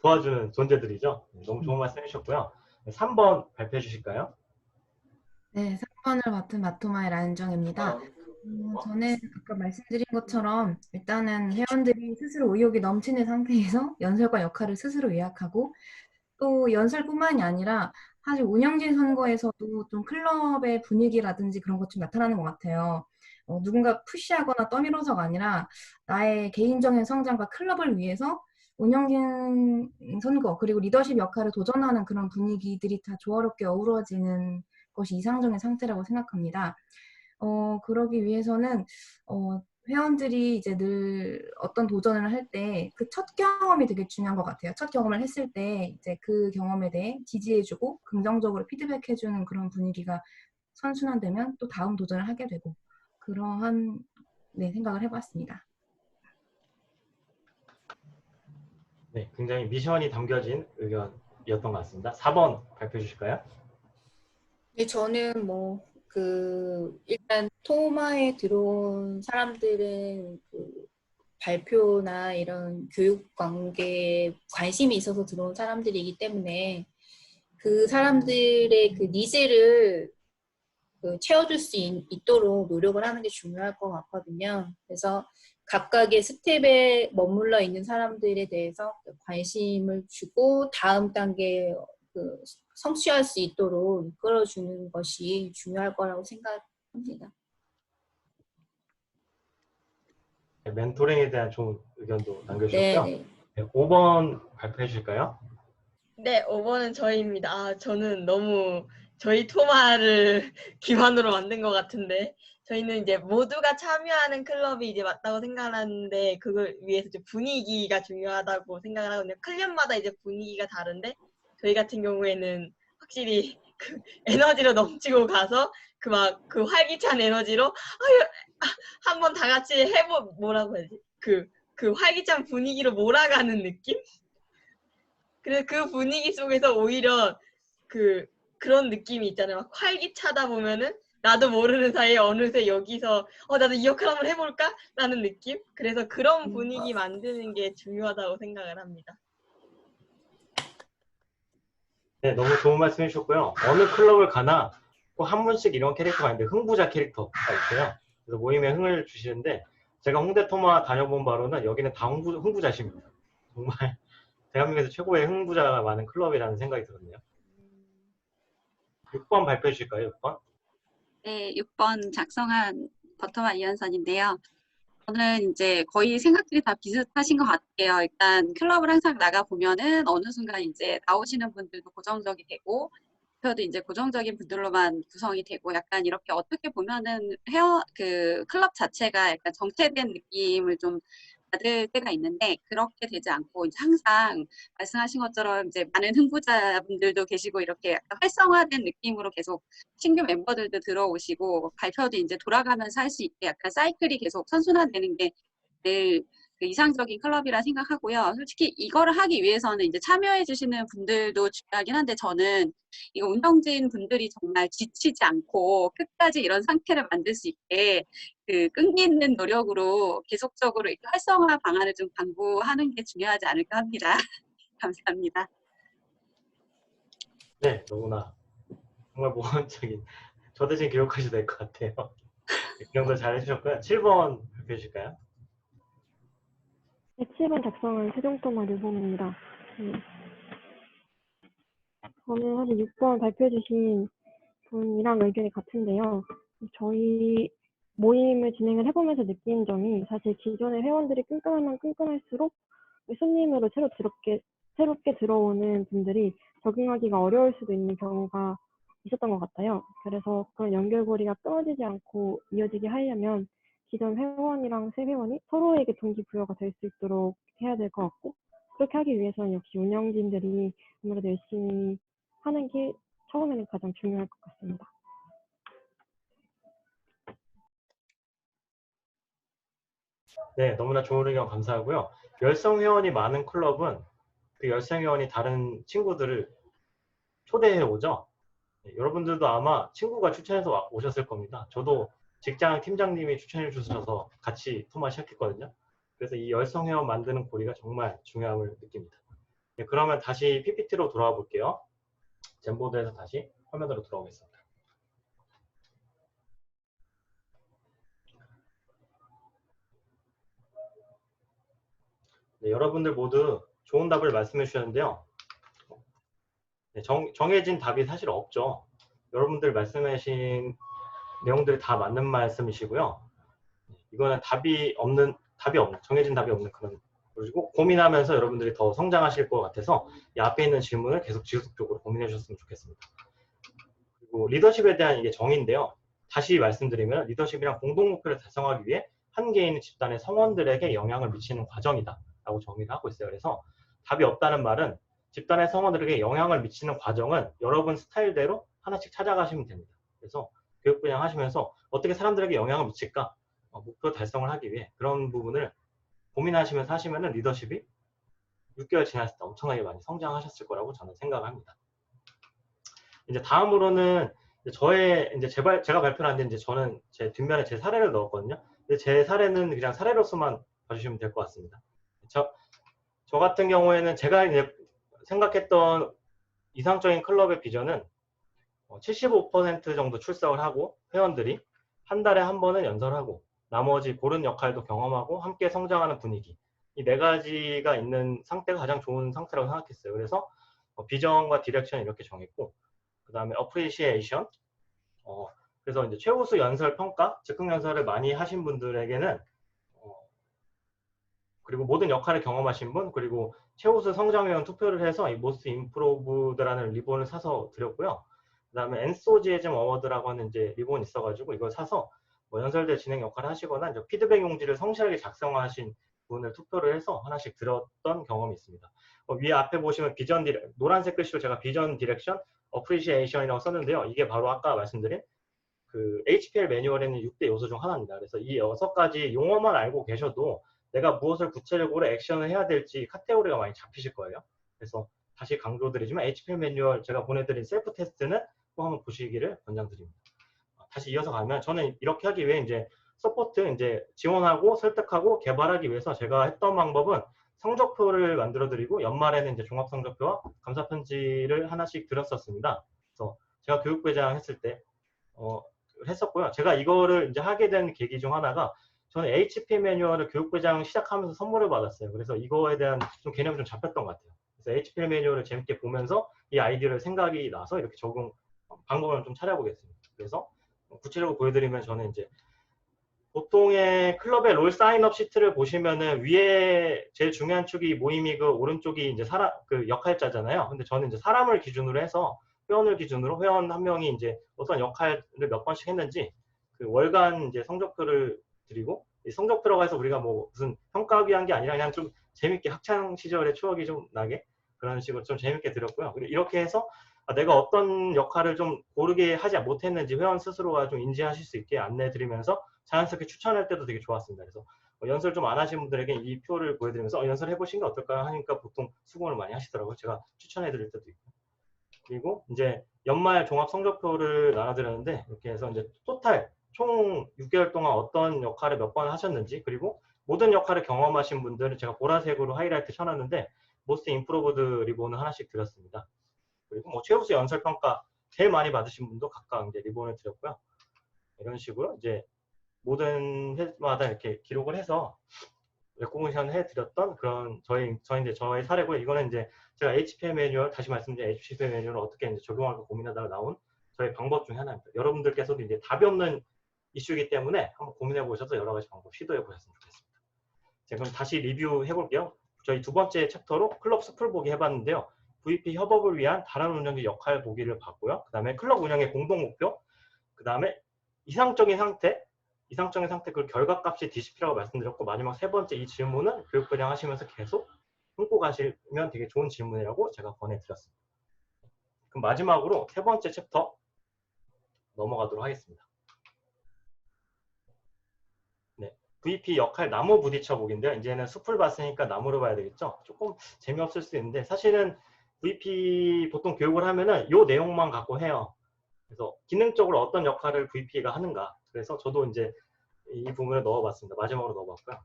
도와주는 존재들이죠. 너무 좋은 말씀 해주셨고요. 3번 발표해 주실까요? 네, 3번을 맡은 마토마의 라은정입니다. 저는 아까 말씀드린 것처럼 일단은 회원들이 스스로 의욕이 넘치는 상태에서 연설과 역할을 스스로 예약하고, 또 연설뿐만이 아니라 사실 운영진 선거에서도 좀 클럽의 분위기라든지 그런 것 좀 나타나는 것 같아요. 누군가 푸시하거나 떠밀어서가 아니라 나의 개인적인 성장과 클럽을 위해서 운영진 선거 그리고 리더십 역할을 도전하는 그런 분위기들이 다 조화롭게 어우러지는 것이 이상적인 상태라고 생각합니다. 그러기 위해서는 회원들이 이제 늘 어떤 도전을 할 때 그 첫 경험이 되게 중요한 것 같아요. 첫 경험을 했을 때 이제 그 경험에 대해 지지해주고 긍정적으로 피드백해주는 그런 분위기가 선순환되면 또 다음 도전을 하게 되고, 그러한 생각을 해봤습니다. 네, 굉장히 미션이 담겨진 의견이었던 것 같습니다. 4번 발표해 주실까요? 네, 저는 일단 토마에 들어온 사람들은 발표나 이런 교육 관계에 관심이 있어서 들어온 사람들이기 때문에 그 사람들의 니즈를 채워줄 수 있도록 노력을 하는 게 중요할 것 같거든요. 그래서 각각의 스텝에 머물러 있는 사람들에 대해서 관심을 주고 다음 단계에 성취할 수 있도록 이끌어주는 것이 중요할 거라고 생각합니다. 네, 멘토링에 대한 좋은 의견도 남겨주셨고요. 네. 네, 5번 발표해 주실까요? 네, 5번은 저희입니다. 아, 저는 너무 저희 토마를 기반으로 만든 것 같은데 저희는 이제 모두가 참여하는 클럽이 이제 맞다고 생각하는데 그걸 위해서 이제 분위기가 중요하다고 생각을 하거든요. 클럽마다 이제 분위기가 다른데 저희 같은 경우에는 확실히 그 에너지로 넘치고 가서 그 활기찬 에너지로 한번 다 같이 뭐라고 해야지? 그 활기찬 분위기로 몰아가는 느낌? 그래서 그 분위기 속에서 오히려 그런 느낌이 있잖아요. 막 활기차다 보면은 나도 모르는 사이에 어느새 여기서 나도 이 역할 한번 해볼까? 라는 느낌? 그래서 그런 분위기 만드는 게 중요하다고 생각을 합니다. 네, 너무 좋은 말씀 해주셨고요. 어느 클럽을 가나 꼭 한 분씩 이런 캐릭터가 있는데 흥부자 캐릭터가 있어요. 그래서 모임에 흥을 주시는데 제가 홍대 토마 다녀본 바로는 여기는 다 흥부자십니다. 정말 대한민국에서 최고의 흥부자가 많은 클럽이라는 생각이 들었네요. 6번 발표해 주실까요? 6번? 네, 6번 작성한 버터마 이현선인데요. 저는 이제 거의 생각들이 다 비슷하신 것 같아요. 일단 클럽을 항상 나가 보면은 어느 순간 이제 나오시는 분들도 고정적이 되고 대표도 이제 고정적인 분들로만 구성이 되고 약간 이렇게 어떻게 보면은 클럽 자체가 약간 정체된 느낌을 좀 받을 때가 있는데 그렇게 되지 않고 이제 항상 말씀하신 것처럼 이제 많은 흥부자분들도 계시고 이렇게 약간 활성화된 느낌으로 계속 신규 멤버들도 들어오시고 발표도 이제 돌아가면서 할 수 있게 약간 사이클이 계속 선순환되는 게 늘 그 이상적인 클럽이라 생각하고요. 솔직히 이거를 하기 위해서는 이제 참여해 주시는 분들도 중요하긴 한데 저는 이거 운영진 분들이 정말 지치지 않고 끝까지 이런 상태를 만들 수 있게 끈기 있는 노력으로 계속적으로 이렇게 활성화 방안을 좀 강구하는 게 중요하지 않을까 합니다. 감사합니다. 네, 너무나 정말 모범적인 저 대신 기록하셔도 될 것 같아요. 그 정도 잘 해주셨고요. 7번 발표해 주실까요? 네, 7번 작성한 세종토마 류봉입니다. 저는 사실 6번 발표해 주신 분이랑 의견이 같은데요. 저희 모임을 진행을 해보면서 느낀 점이 사실 기존의 회원들이 끈끈하면 끈끈할수록 손님으로 새롭게 들어오는 분들이 적응하기가 어려울 수도 있는 경우가 있었던 것 같아요. 그래서 그런 연결고리가 끊어지지 않고 이어지게 하려면 기존 회원이랑 새 회원이 서로에게 동기부여가 될 수 있도록 해야 될 것 같고 그렇게 하기 위해서는 역시 운영진들이 아무래도 열심히 하는 게 처음에는 가장 중요할 것 같습니다. 네, 너무나 좋은 의견 감사하고요. 열성 회원이 많은 클럽은 그 열성 회원이 다른 친구들을 초대해 오죠. 네, 여러분들도 아마 친구가 추천해서 오셨을 겁니다. 저도 직장 팀장님이 추천해 주셔서 같이 토마 시작했거든요. 그래서 이 열성 회원 만드는 고리가 정말 중요함을 느낍니다. 네, 그러면 다시 PPT로 돌아와 볼게요. 젠보드에서 다시 화면으로 돌아오겠습니다. 네, 여러분들 모두 좋은 답을 말씀해 주셨는데요. 네, 정해진 답이 사실 없죠. 여러분들 말씀하신 내용들이 다 맞는 말씀이시고요. 이거는 정해진 답이 없는 그런, 그리고 고민하면서 여러분들이 더 성장하실 것 같아서 이 앞에 있는 질문을 계속 지속적으로 고민해 주셨으면 좋겠습니다. 그리고 리더십에 대한 이게 정의인데요. 다시 말씀드리면 리더십이란 공동 목표를 달성하기 위해 한 개인 집단의 성원들에게 영향을 미치는 과정이다 라고 정의를 하고 있어요. 그래서 답이 없다는 말은 집단의 성원들에게 영향을 미치는 과정은 여러분 스타일대로 하나씩 찾아가시면 됩니다. 그래서 교육 분야 하시면서 어떻게 사람들에게 영향을 미칠까 목표 달성을 하기 위해 그런 부분을 고민하시면서 하시면 리더십이 6개월 지났을 때 엄청나게 많이 성장하셨을 거라고 저는 생각합니다. 이제 다음으로는 이제 제가 발표를 하는데 이제 저는 제 뒷면에 제 사례를 넣었거든요. 근데 제 사례는 그냥 사례로서만 봐주시면 될 것 같습니다. 저 같은 경우에는 제가 이제 생각했던 이상적인 클럽의 비전은 75% 정도 출석을 하고 회원들이 한 달에 한 번은 연설하고 나머지 고른 역할도 경험하고 함께 성장하는 분위기, 이 네 가지가 있는 상태가 가장 좋은 상태라고 생각했어요. 그래서 비전과 디렉션 이렇게 정했고, 그 다음에 어프리시에이션, 그래서 이제 최우수 연설 평가, 즉흥 연설을 많이 하신 분들에게는 그리고 모든 역할을 경험하신 분, 그리고 최우수 성장회원 투표를 해서 이 모스트 임프로브드라는 리본을 사서 드렸고요. 그 다음에 엔소지에즘 어워드라고 하는 이제 리본이 있어가지고 이걸 사서 뭐 연설대 진행 역할을 하시거나 이제 피드백 용지를 성실하게 작성하신 분을 투표를 해서 하나씩 드렸던 경험이 있습니다. 위에 앞에 보시면 비전 노란색 글씨로 제가 비전 디렉션, 어프리시에이션이라고 썼는데요. 이게 바로 아까 말씀드린 그 HPL 매뉴얼에는 6대 요소 중 하나입니다. 그래서 이 6가지 용어만 알고 계셔도 내가 무엇을 구체적으로 액션을 해야 될지 카테고리가 많이 잡히실 거예요. 그래서 다시 강조드리지만 HPL 매뉴얼 제가 보내드린 셀프 테스트는 꼭 한번 보시기를 권장드립니다. 다시 이어서 가면 저는 이렇게 하기 위해 이제 서포트 이제 지원하고 설득하고 개발하기 위해서 제가 했던 방법은 성적표를 만들어드리고 연말에는 이제 종합성적표와 감사 편지를 하나씩 드렸었습니다. 그래서 제가 교육부회장 했을 때 했었고요. 제가 이거를 이제 하게 된 계기 중 하나가 저는 HP 매뉴얼을 교육부회장 시작하면서 선물을 받았어요. 그래서 이거에 대한 좀 개념이 좀 잡혔던 것 같아요. 그래서 HP 매뉴얼을 재밌게 보면서 이 아이디어를 생각이 나서 이렇게 적용 방법을 좀 찾아보겠습니다. 그래서 구체적으로 보여드리면 저는 이제 보통의 클럽의 롤 사인업 시트를 보시면은 위에 제일 중요한 축이 모임이 그 오른쪽이 이제 그 역할자잖아요. 근데 저는 이제 사람을 기준으로 해서 회원을 기준으로 회원 한 명이 이제 어떤 역할을 몇 번씩 했는지 그 월간 이제 성적표를 드리고 이 성적표라고 해서 우리가 뭐 무슨 평가하기 한 게 아니라 그냥 좀 재밌게 학창 시절의 추억이 좀 나게 그런 식으로 좀 재밌게 드렸고요. 그리고 이렇게 해서 내가 어떤 역할을 좀 고르게 하지 못했는지 회원 스스로가 좀 인지하실 수 있게 안내 드리면서 자연스럽게 추천할 때도 되게 좋았습니다. 그래서 연설 좀 안 하신 분들에게 이 표를 보여드리면서 연설 해보신 게 어떨까요? 하니까 보통 수긍을 많이 하시더라고요. 제가 추천해 드릴 때도 있고. 그리고 이제 연말 종합 성적표를 나눠드렸는데 이렇게 해서 이제 토탈 총 6개월 동안 어떤 역할을 몇 번 하셨는지 그리고 모든 역할을 경험하신 분들은 제가 보라색으로 하이라이트 쳐놨는데 모스트 임프로브드 리본을 하나씩 드렸습니다. 그리고 뭐 최우수 연설 평가 제일 많이 받으신 분도 각각 이제 리본을 드렸고요. 이런 식으로 이제 모든 회마다 이렇게 기록을 해서 레코그니션 해드렸던 그런 저희 사례고요. 이거는 이제 제가 HPL 매뉴얼 다시 말씀드린 HPL 매뉴얼을 어떻게 이제 적용할까 고민하다가 나온 저희 방법 중에 하나입니다. 여러분들께서도 이제 답이 없는 이슈이기 때문에 한번 고민해 보셔서 여러 가지 방법 시도해 보셨으면 좋겠습니다. 자, 그럼 다시 리뷰해 볼게요. 저희 두 번째 챕터로 클럽 숲을 보기 해봤는데요. VP 협업을 위한 다른 운영자 역할 보기를 봤고요. 그 다음에 클럽 운영의 공동 목표, 그 다음에 이상적인 상태 그 결과값이 DCP라고 말씀드렸고 마지막 세 번째 이 질문은 교육부장 하시면서 계속 품고 가시면 되게 좋은 질문이라고 제가 권해드렸습니다. 그럼 마지막으로 세 번째 챕터 넘어가도록 하겠습니다. 네, VP 역할 나무 부딪혀 보기인데요. 이제는 숲을 봤으니까 나무를 봐야 되겠죠. 조금 재미없을 수 있는데 사실은 VP 보통 교육을 하면은 이 내용만 갖고 해요. 그래서 기능적으로 어떤 역할을 VP가 하는가. 그래서 저도 이제 이 부분을 넣어봤습니다. 마지막으로 넣어봤고요.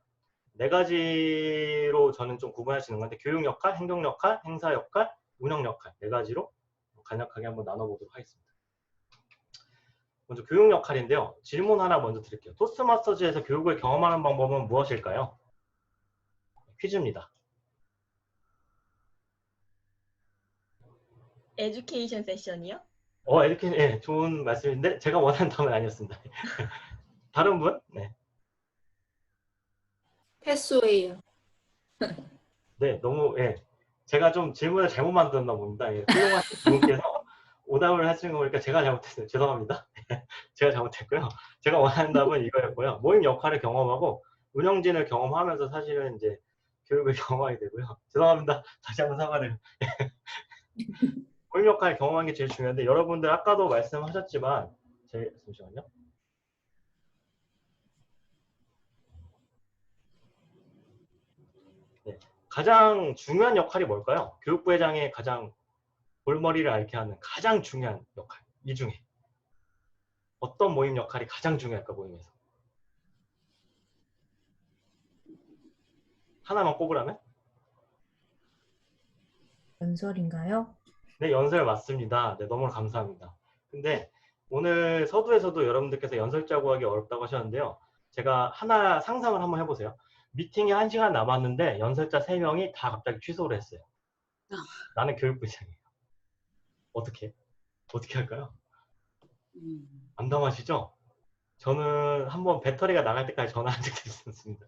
네 가지로 저는 좀 구분할 수 있는 건데 교육 역할, 행정 역할, 행사 역할, 운영 역할 네 가지로 간략하게 한번 나눠보도록 하겠습니다. 먼저 교육 역할인데요. 질문 하나 먼저 드릴게요. 토스트마스터즈에서 교육을 경험하는 방법은 무엇일까요? 퀴즈입니다. 에듀케이션 세션이요? 에듀케이션, 예, 좋은 말씀인데 제가 원하는 답은 아니었습니다. 다른 분? 네. 패스웨이요. 네, 너무, 예. 제가 좀 질문을 잘못 만들었나 봅니다. 예, 훌륭하신 분께서 오답을 하시는 거 보니까 제가 잘못했어요. 죄송합니다. 제가 잘못했고요. 제가 원하는 답은 이거였고요. 모임 역할을 경험하고 운영진을 경험하면서 사실은 이제 교육을 경험하게 되고요. 죄송합니다. 다시 한번 사과를. 모임 역할을 경험하는 게 제일 중요한데 여러분들 아까도 말씀하셨지만 잠시만요. 네, 가장 중요한 역할이 뭘까요? 교육부 회장의 가장 골머리를 앓게 하는 가장 중요한 역할, 이 중에 어떤 모임 역할이 가장 중요할까, 모임에서? 하나만 꼽으라면? 연설인가요? 네, 연설 맞습니다. 네, 너무 감사합니다. 근데 오늘 서두에서도 여러분들께서 연설 짜고 하기 어렵다고 하셨는데요. 제가 하나 상상을 한번 해보세요. 미팅이 1시간 남았는데 연설자 3명이 다 갑자기 취소를 했어요. 나는 교육부장이에요. 어떻게? 어떻게 할까요? 암담하시죠? 저는 한번 배터리가 나갈 때까지 전화 한 적도 있었습니다.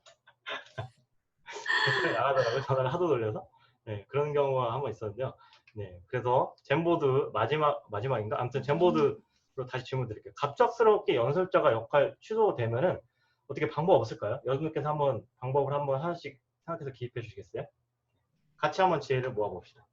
배터리 나가더라고요. 전화를 하도 돌려서. 네, 그런 경우가 한번 있었는데요. 네, 그래서 젠보드 마지막인가? 아무튼 젠보드로 다시 질문 드릴게요. 갑작스럽게 연설자가 역할 취소되면은 어떻게 방법 없을까요? 여러분께서 한번 방법을 한번 하나씩 생각해서 기입해 주시겠어요? 같이 한번 지혜를 모아봅시다.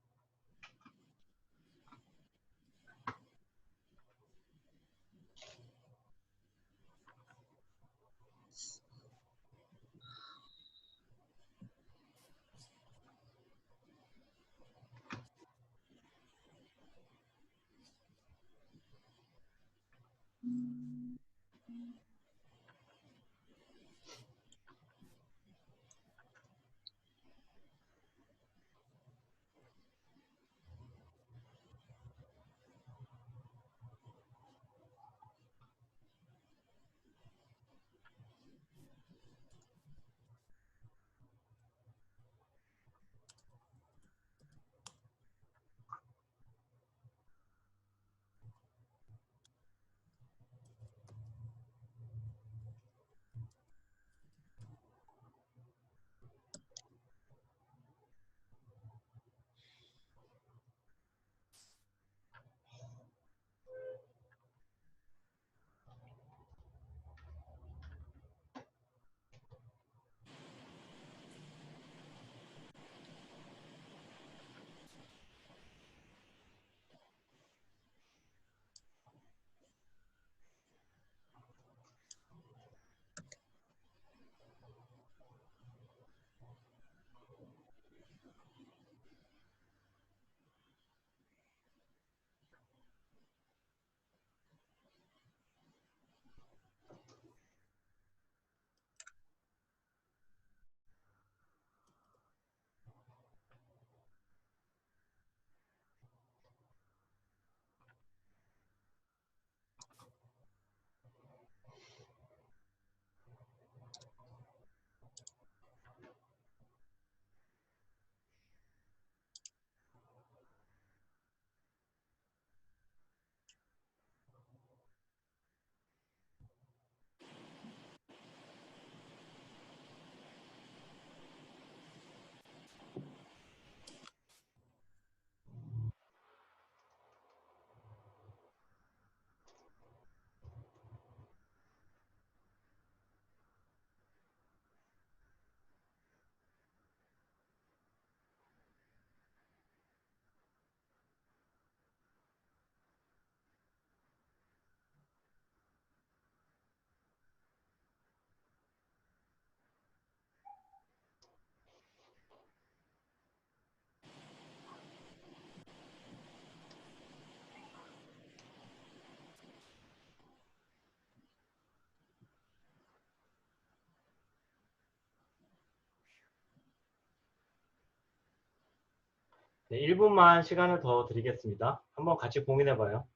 네, 1분만 시간을 더 드리겠습니다. 한번 같이 고민해봐요.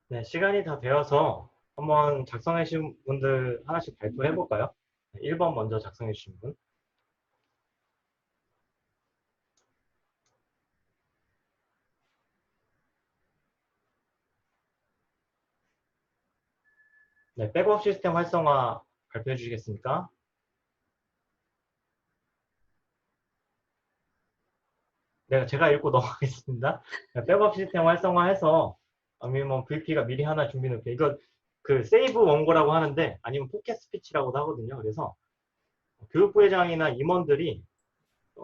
네, 시간이 다 되어서 한번 작성해 주신 분들 하나씩 발표해 볼까요? 1번 먼저 작성해 주신 분. 네, 백업 시스템 활성화 발표해 주시겠습니까? 네, 제가 읽고 넘어가겠습니다. 백업 시스템 활성화해서 아니면 VP가 미리 하나 준비 놓게. 이거 그 세이브 원고라고 하는데 아니면 포켓 스피치라고도 하거든요. 그래서 교육부회장이나 임원들이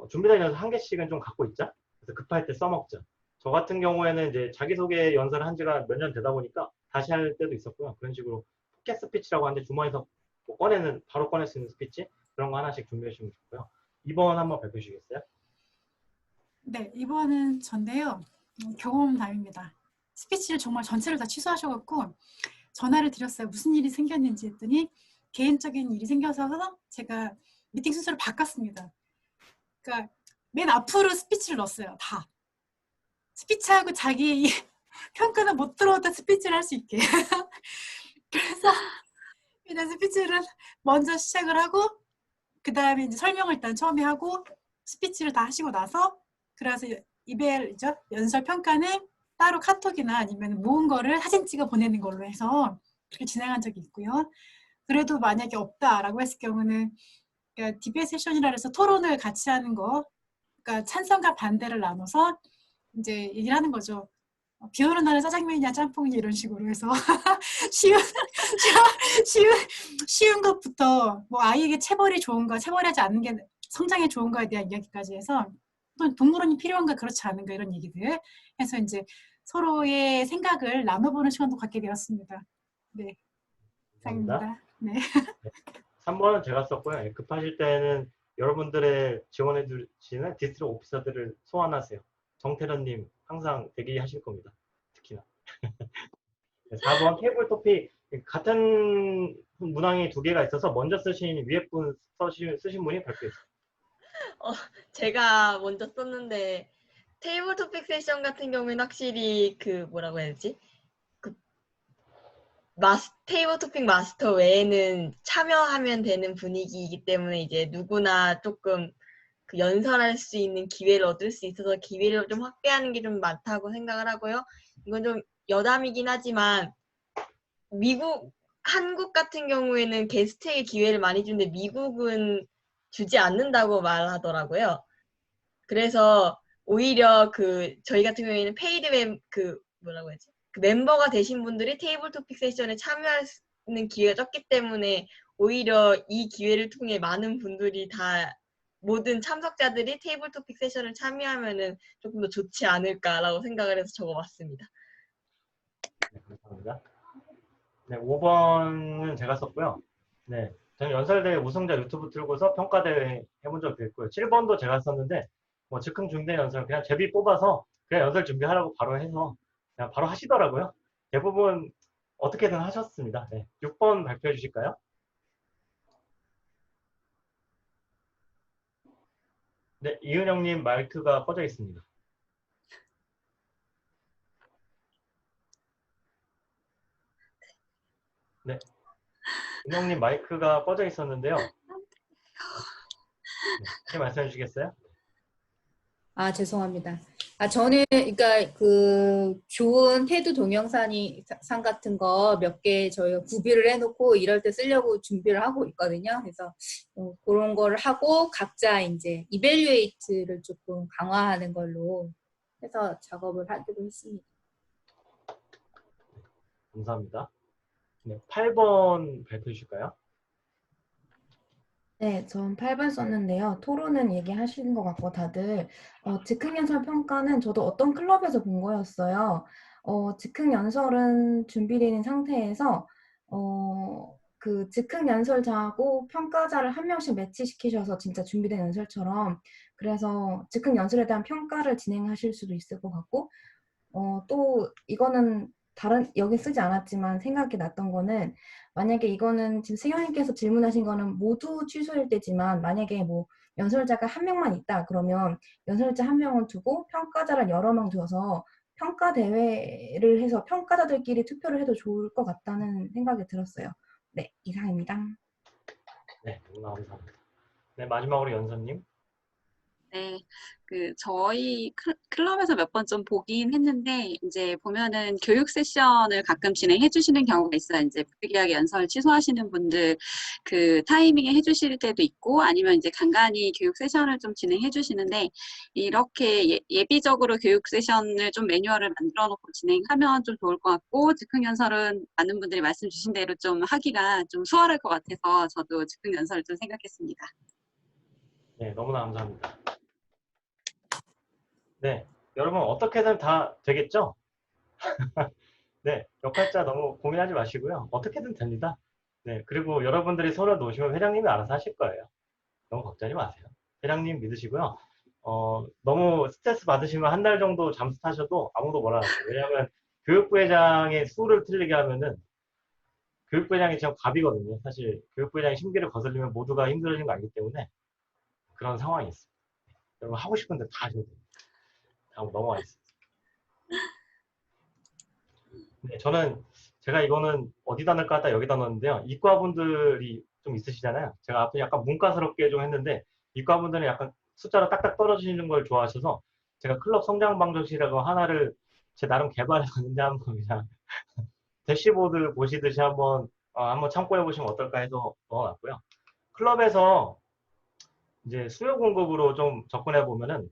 준비된 연서 한 개씩은 좀 갖고 있자. 그래서 급할 때 써먹자. 저 같은 경우에는 이제 자기소개 연설을 한 지가 몇 년 되다 보니까 다시 할 때도 있었고요. 그런 식으로 포켓 스피치라고 하는데 주머니에서 뭐 바로 꺼낼 수 있는 스피치 그런 거 하나씩 준비해 주시면 좋고요. 2번 한번 발표해 주시겠어요? 네, 이번은 전데요. 경험담입니다. 스피치를 정말 전체를 다 취소하셔갖고 전화를 드렸어요. 무슨 일이 생겼는지 했더니 개인적인 일이 생겨서 제가 미팅 순서를 바꿨습니다. 그러니까 맨 앞으로 스피치를 넣었어요. 다. 스피치하고 자기 평가는 못 들어오다 스피치를 할 수 있게. 그래서 일단 스피치를 먼저 시작을 하고 그 다음에 이제 설명을 일단 처음에 하고 스피치를 다 하시고 나서 그래서 이벨이죠. 연설 평가는 따로 카톡이나 아니면 모은 거를 사진 찍어 보내는 걸로 해서 그렇게 진행한 적이 있고요. 그래도 만약에 없다라고 했을 경우는 그러니까 디베이트 세션이라 해서 토론을 같이 하는 거, 그러니까 찬성과 반대를 나눠서 이제 얘기를 하는 거죠. 비 오는 날에 짜장면이냐 짬뽕이냐 이런 식으로 해서 쉬운 것부터 뭐 아이에게 체벌이 좋은가 체벌하지 않는 게 성장에 좋은가에 대한 이야기까지 해서 또 동물원이 필요한가 그렇지 않은가 이런 얘기들 해서 이제 서로의 생각을 나눠보는 시간도 갖게 되었습니다. 네, 이상입니다. 네. 3번은 제가 썼고요. 급하실 때는 여러분들의 지원해 주시는 디스트릭 오피서들을 소환하세요. 정태련님 항상 대기하실 겁니다. 특히나. 4번 테이블 토픽 같은 문항이 2개가 있어서 먼저 쓰신 위에 분 쓰신 분이 발표했어요. 제가 먼저 썼는데 테이블 토픽 세션 같은 경우에는 확실히 그 뭐라고 해야 되지? 그 테이블 토픽 마스터 외에는 참여하면 되는 분위기이기 때문에 이제 누구나 조금 그 연설할 수 있는 기회를 얻을 수 있어서 기회를 좀 확대하는 게 좀 많다고 생각을 하고요. 이건 좀 여담이긴 하지만 한국 같은 경우에는 게스트에게 기회를 많이 주는데 미국은 주지 않는다고 말하더라고요. 그래서 오히려 저희 같은 경우에는 페이드 뭐라고 해야지? 그 멤버가 되신 분들이 테이블 토픽 세션에 참여하는 기회가 적기 때문에 오히려 이 기회를 통해 많은 분들이 모든 참석자들이 테이블 토픽 세션을 참여하면은 조금 더 좋지 않을까라고 생각을 해서 적어봤습니다. 네, 감사합니다. 네, 5번은 제가 썼고요. 네, 저는 연설대회 우승자 유튜브 틀고서 평가대회 해본 적도 있고요. 7번도 제가 썼는데 뭐 즉흥 중대 연설 그냥 제비 뽑아서 그냥 연설 준비하라고 바로 해서 그냥 바로 하시더라고요. 대부분 어떻게든 하셨습니다. 네, 6번 발표해 주실까요? 네, 이은영님 마이크가 꺼져 있습니다. 네, 은영님 마이크가 꺼져 있었는데요. 네, 말씀해 주시겠어요? 아, 죄송합니다. 저는 그러니까 그 좋은 테드 동영상 같은 거 몇 개 저희가 구비를 해놓고 이럴 때 쓰려고 준비를 하고 있거든요. 그래서 그런 거를 하고 각자 이제 이벨리에이트를 조금 강화하는 걸로 해서 작업을 하기로 했습니다. 감사합니다. 네, 8번 발표해 주실까요? 네, 전 8번 썼는데요. 토론은 얘기하시는 것 같고 다들 즉흥연설 평가는 저도 어떤 클럽에서 본 거였어요. 즉흥연설은 준비되는 상태에서 그 즉흥연설자하고 평가자를 한 명씩 매치시키셔서 진짜 준비된 연설처럼 그래서 즉흥연설에 대한 평가를 진행하실 수도 있을 것 같고 또 이거는 여기 쓰지 않았지만 생각이 났던 거는 만약에 이거는 지금 승현님께서 질문하신 거는 모두 취소일 때지만 만약에 뭐 연설자가 한 명만 있다 그러면 연설자 한 명은 두고 평가자를 여러 명 두어서 평가 대회를 해서 평가자들끼리 투표를 해도 좋을 것 같다는 생각이 들었어요. 네, 이상입니다. 네, 너무 감사합니다. 네, 마지막으로 연서님. 네, 저희 클럽에서 몇 번 좀 보긴 했는데, 이제 보면은 교육 세션을 가끔 진행해 주시는 경우가 있어요. 이제 부득이하게 연설을 취소하시는 분들 그 타이밍에 해 주실 때도 있고, 아니면 이제 간간히 교육 세션을 좀 진행해 주시는데, 이렇게 예비적으로 교육 세션을 좀 매뉴얼을 만들어 놓고 진행하면 좀 좋을 것 같고, 즉흥 연설은 많은 분들이 말씀 주신 대로 좀 하기가 좀 수월할 것 같아서 저도 즉흥 연설을 좀 생각했습니다. 네, 너무나 감사합니다. 네, 여러분 어떻게든 다 되겠죠? 네, 역할자 너무 고민하지 마시고요. 어떻게든 됩니다. 네, 그리고 여러분들이 손을 놓으시면 회장님이 알아서 하실 거예요. 너무 걱정하지 마세요. 회장님 믿으시고요. 너무 스트레스 받으시면 한 달 정도 잠수 타셔도 아무도 뭐라 안 해요. 왜냐하면 교육부회장의 수를 틀리게 하면은 교육부회장이 지금 갑이거든요. 사실 교육부회장이 심기를 거슬리면 모두가 힘들어지는 거 알기 때문에 그런 상황이 있습니다. 여러분 하고 싶은데 다 하셔도 돼요. 다음 넘어가겠습니다. 네, 저는 제가 이거는 어디다 넣을까 하다 여기다 넣었는데요. 이과분들이 좀 있으시잖아요. 제가 앞에 약간 문과스럽게 좀 했는데 이과분들은 약간 숫자로 딱딱 떨어지는 걸 좋아하셔서 제가 클럽 성장방정식이라고 하나를 제 나름 개발해봤는데 한번 그냥 대시보드 보시듯이 한번 참고해 보시면 어떨까 해서 넣어놨고요. 클럽에서 이제 수요 공급으로 좀 접근해 보면은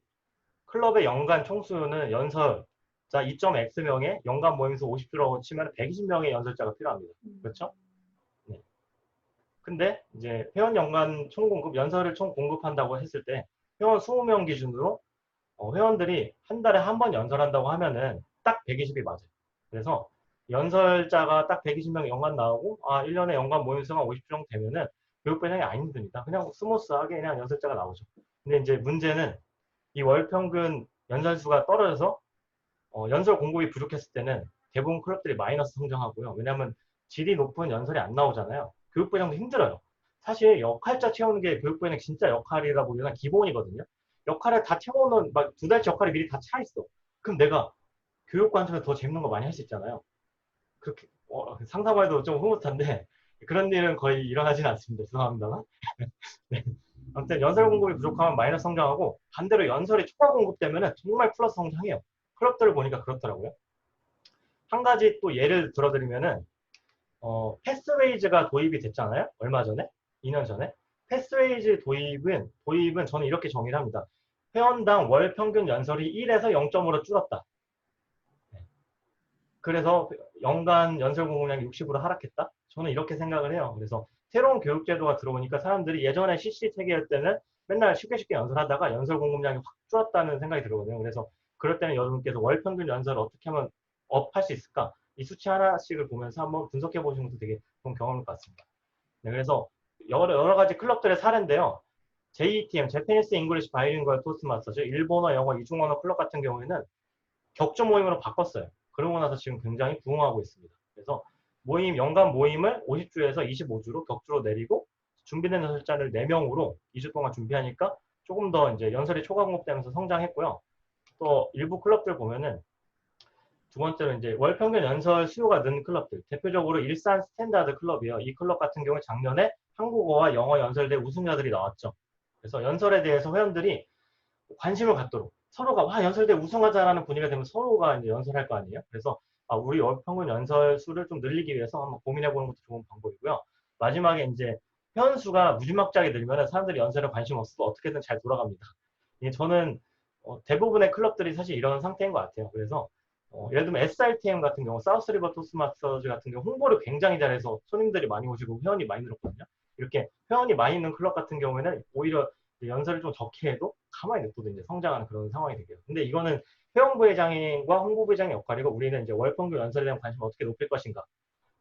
클럽의 연간 총수요는 연설자 2.X명의 연간 모임수 50주라고 치면 120명의 연설자가 필요합니다. 그렇죠? 네. 근데 이제 회원 연간 총공급, 연설을 총 공급한다고 했을 때 회원 20명 기준으로 회원들이 한 달에 한 번 연설한다고 하면은 딱 120이 맞아요. 그래서 연설자가 딱 120명 연간 나오고 1년에 연간 모임수가 50주 정도 되면은 교육부회장이 안 힘듭니다. 그냥 스무스하게 그냥 연설자가 나오죠. 근데 이제 문제는 이 월 평균 연설수가 떨어져서 연설 공급이 부족했을 때는 대부분 클럽들이 마이너스 성장하고요. 왜냐하면 질이 높은 연설이 안 나오잖아요. 교육부회장도 힘들어요. 사실 역할자 채우는 게 교육부회장 진짜 역할이라고 보면 기본이거든요. 역할을 다 채워놓은 막 2달치 역할이 미리 다 차 있어. 그럼 내가 교육 관점에서 더 재밌는 거 많이 할 수 있잖아요. 그렇게 상상만 해도 좀 흐뭇한데 그런 일은 거의 일어나지는 않습니다. 죄송합니다만. 네. 아무튼 연설 공급이 부족하면 마이너스 성장하고 반대로 연설이 추가 공급되면 정말 플러스 성장해요. 클럽들을 보니까 그렇더라고요. 한 가지 또 예를 들어드리면은 패스웨이즈가 도입이 됐잖아요. 얼마 전에? 2년 전에. 패스웨이즈 도입은 저는 이렇게 정의를 합니다. 회원당 월 평균 연설이 1에서 0.5로 줄었다. 그래서 연간 연설 공급량이 60으로 하락했다? 저는 이렇게 생각을 해요. 그래서 새로운 교육제도가 들어오니까 사람들이 예전에 CC 체계할 때는 맨날 쉽게 연설하다가 연설 공급량이 확 줄었다는 생각이 들거든요. 그래서 그럴 때는 여러분께서 월 평균 연설을 어떻게 하면 업할 수 있을까? 이 수치 하나씩을 보면서 한번 분석해 보시는 것도 되게 좋은 경험일 것 같습니다. 네, 그래서 여러 가지 클럽들의 사례인데요. JETM, Japanese English Bilingual Toastmaster, 일본어, 영어, 이중언어 클럽 같은 경우에는 격주 모임으로 바꿨어요. 그러고 나서 지금 굉장히 부흥하고 있습니다. 그래서 연간 모임을 50주에서 25주로 격주로 내리고 준비된 연설자를 4명으로 2주 동안 준비하니까 조금 더 이제 연설이 초과 공급되면서 성장했고요. 또 일부 클럽들 보면은 두 번째로 이제 월 평균 연설 수요가 는 클럽들, 대표적으로 일산 스탠다드 클럽이요. 이 클럽 같은 경우에 작년에 한국어와 영어 연설대 우승자들이 나왔죠. 그래서 연설에 대해서 회원들이 관심을 갖도록 서로가 연설대 우승하자라는 분위기가 되면 서로가 이제 연설할 거 아니에요. 그래서 우리 월 평균 연설 수를 좀 늘리기 위해서 한번 고민해 보는 것도 좋은 방법이고요. 마지막에 이제 회원 수가 무지막지하게 늘면 사람들이 연설에 관심 없어도 어떻게든 잘 돌아갑니다. 저는 대부분의 클럽들이 사실 이런 상태인 것 같아요. 그래서 예를 들면 SRTM 같은 경우, 사우스리버 토스마스터즈 같은 경우 홍보를 굉장히 잘해서 손님들이 많이 오시고 회원이 많이 늘었거든요. 이렇게 회원이 많이 있는 클럽 같은 경우에는 오히려 연설을 좀 적게 해도 가만히 냅둬도 이제 성장하는 그런 상황이 되게요. 근데 이거는 회원부회장과 홍보부회장의 역할이고 우리는 이제 월평균 연설에 대한 관심을 어떻게 높일 것인가.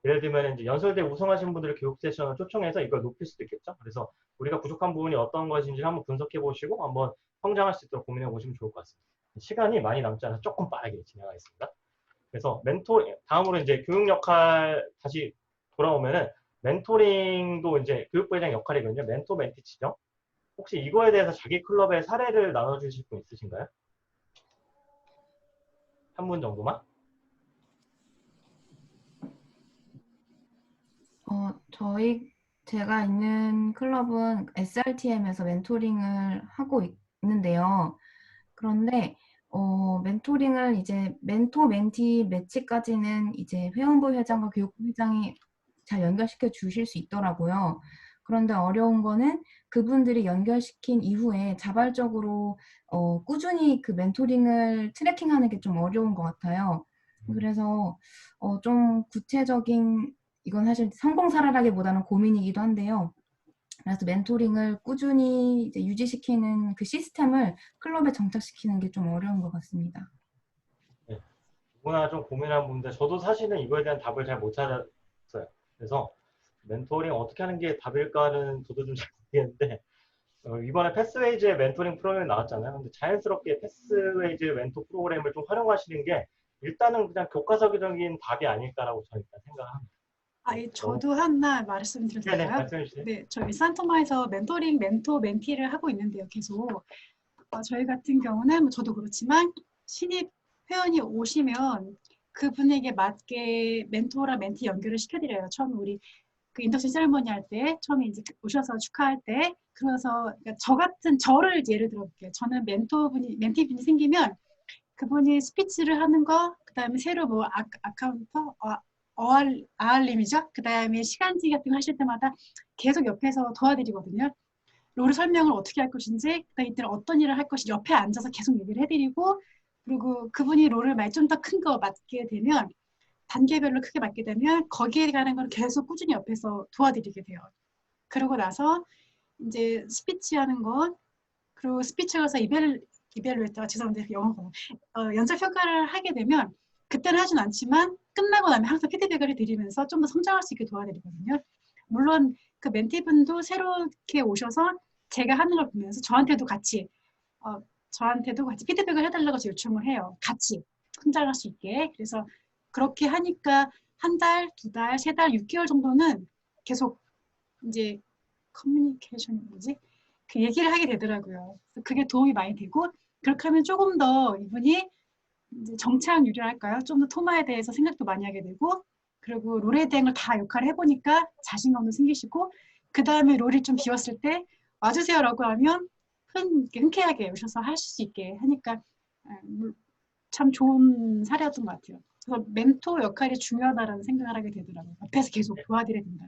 예를 들면 이제 연설대 우승하신 분들을 교육 세션을 초청해서 이걸 높일 수도 있겠죠. 그래서 우리가 부족한 부분이 어떤 것인지 한번 분석해 보시고 한번 성장할 수 있도록 고민해 보시면 좋을 것 같습니다. 시간이 많이 남지 않아서 조금 빠르게 진행하겠습니다. 그래서 다음으로 이제 교육 역할 다시 돌아오면은 멘토링도 이제 교육부회장 역할이거든요. 멘토 멘티 지정. 혹시 이거에 대해서 자기 클럽의 사례를 나눠주실 분 있으신가요? 한 분 정도만? 제가 있는 클럽은 SRTM에서 멘토링을 하고 있는데요. 그런데 멘토링을 이제 멘토 멘티 매치까지는 이제 회원부 회장과 교육부 회장이 잘 연결시켜 주실 수 있더라고요. 그런데 어려운 거는 그분들이 연결시킨 이후에 자발적으로 꾸준히 그 멘토링을 트래킹하는 게 좀 어려운 것 같아요. 그래서 좀 구체적인 이건 사실 성공 사례라기보다는 고민이기도 한데요. 그래서 멘토링을 꾸준히 이제 유지시키는 그 시스템을 클럽에 정착시키는 게 좀 어려운 것 같습니다. 네. 누구나 좀 고민한 부분인데 저도 사실은 이거에 대한 답을 잘 못 찾았어요. 그래서 멘토링 어떻게 하는 게 답일까는 저도 좀 잘 모르겠는데 이번에 패스웨이즈의 멘토링 프로그램이 나왔잖아요. 근데 자연스럽게 패스웨이즈 멘토 프로그램을 좀 활용하시는 게 일단은 그냥 교과서적인 답이 아닐까라고 저는 일단 생각합니다. 저도 하나 말씀드려도 네네, 될까요? 말씀해 주세요. 네, 저희 산토마에서 멘토링, 멘토, 멘티를 하고 있는데요. 계속 저희 같은 경우는 저도 그렇지만 신입 회원이 오시면 그분에게 맞게 멘토랑 멘티 연결을 시켜드려요. 처음 우리 그 인덕션 세레머니 할 때, 처음에 이제 오셔서 축하할 때, 그래서 저 같은 저를 예를 들어 볼게요. 저는 멘티분이 생기면 그분이 스피치를 하는 거, 그 다음에 새로 뭐 아카운터, 아알림이죠. 그 다음에 시간지 같은 거 하실 때마다 계속 옆에서 도와드리거든요. 롤 설명을 어떻게 할 것인지, 그다음에 이때는 어떤 일을 할 것인지 옆에 앉아서 계속 얘기를 해드리고, 그리고 그분이 롤을 좀 더 큰 거 맡게 되면, 단계별로 크게 맡게 되면 거기에 관한 걸 계속 꾸준히 옆에서 도와드리게 돼요. 그러고 나서 이제 스피치 하는 거, 그리고 스피치를 가서 이벨루에이터, 죄송한데 영어가 연차 평가를 하게 되면 그때는 하진 않지만 끝나고 나면 항상 피드백을 드리면서 좀 더 성장할 수 있게 도와드리거든요. 물론 그 멘티분도 새롭게 오셔서 제가 하는 걸 보면서 저한테도 같이 피드백을 해달라고 요청을 해요. 같이 성장할 수 있게. 그래서 그렇게 하니까 한 달, 두 달, 세 달, 6개월 정도는 계속 이제 커뮤니케이션이 뭐지? 그 얘기를 하게 되더라고요. 그래서 그게 도움이 많이 되고 그렇게 하면 조금 더 이분이 이제 정착 유리할까요? 좀 더 토마에 대해서 생각도 많이 하게 되고 그리고 롤에 대한 걸 다 역할을 해보니까 자신감도 생기시고 그 다음에 롤이 좀 비웠을 때 와주세요라고 하면 흔쾌하게 오셔서 할 수 있게 하니까 참 좋은 사례였던 것 같아요. 그래서 멘토 역할이 중요하다라는 생각을 하게 되더라고요. 옆에서 계속 도와드려야 된다.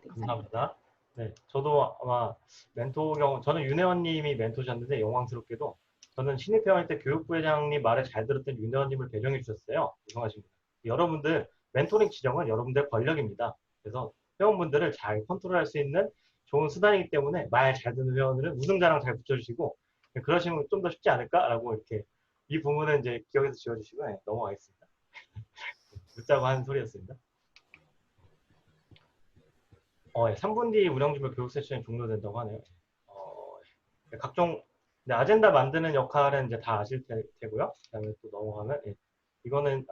감사합니다. 네, 저도 아마 멘토 경우, 저는 윤혜원님이 멘토셨는데 영광스럽게도 저는 신입 회원일 때 교육부 회장님 말을 잘 들었던 윤혜원님을 배정해 주셨어요. 유성하신 분. 여러분들 멘토링 지정은 여러분들의 권력입니다. 그래서 회원분들을 잘 컨트롤할 수 있는 좋은 수단이기 때문에 말 잘 듣는 회원들은 우승자랑 잘 붙여주시고 그러시면 좀 더 쉽지 않을까라고 이렇게 이 부분은 이제 기억해서 지워주시고 네, 넘어가겠습니다. 듣자고 하는 소리였습니다. 3분 뒤 운영준비 교육 세션이 종료된다고 하네요. 각종 아젠다 만드는 역할은 이제 다 아실 테고요. 그다음에 또 넘어가면 이거는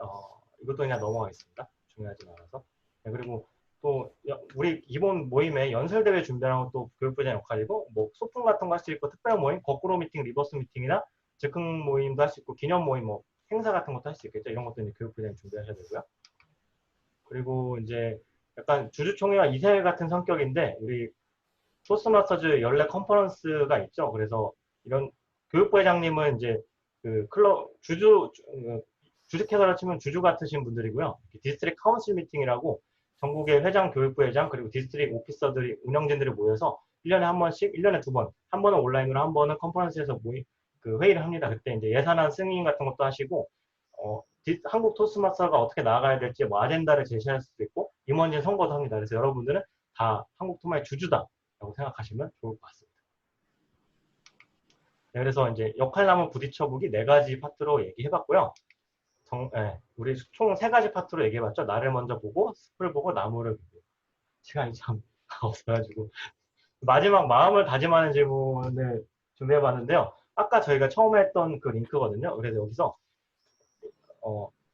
이것도 그냥 넘어가겠습니다. 중요하지 않아서. 그리고 또 우리 기본 모임에 연설 대회 준비하는 것도 교육부장 역할이고 뭐 소풍 같은 거 할 수 있고 특별 모임, 거꾸로 미팅, 리버스 미팅이나 즉흥 모임도 할 수 있고 기념 모임, 뭐 행사 같은 것도 할 수 있겠죠. 이런 것도 이제 교육부장이 준비하셔야 되고요. 그리고 이제 약간 주주총회와 이사회 같은 성격인데 우리 토스마스터즈 연례 컨퍼런스가 있죠. 그래서 이런 교육부 회장님은 이제 그 클럽 주식회사를 치면 주주 같으신 분들이고요. 디스트릭 카운슬 미팅이라고 전국의 회장, 교육부 회장 그리고 디스트릭 오피서들이 운영진들이 모여서 1년에 한 번씩, 1년에 두 번, 한 번은 온라인으로 한 번은 컨퍼런스에서 회의를 합니다. 그때 이제 예산안 승인 같은 것도 하시고 한국 토스마스터가 어떻게 나아가야 될지 뭐 아젠다를 제시할 수도 있고 임원진 선거도 합니다. 그래서 여러분들은 다 한국 토마의 주주다라고 생각하시면 좋을 것 같습니다. 네, 그래서 이제 역할남은 부딪혀보기 4가지 파트로 얘기해봤고요. 우리 총 3가지 파트로 얘기해봤죠. 나를 먼저 보고, 숲을 보고, 나무를 보고. 시간이 참 없어가지고 마지막 마음을 다짐하는 질문을 준비해봤는데요. 아까 저희가 처음에 했던 그 링크거든요. 그래서 여기서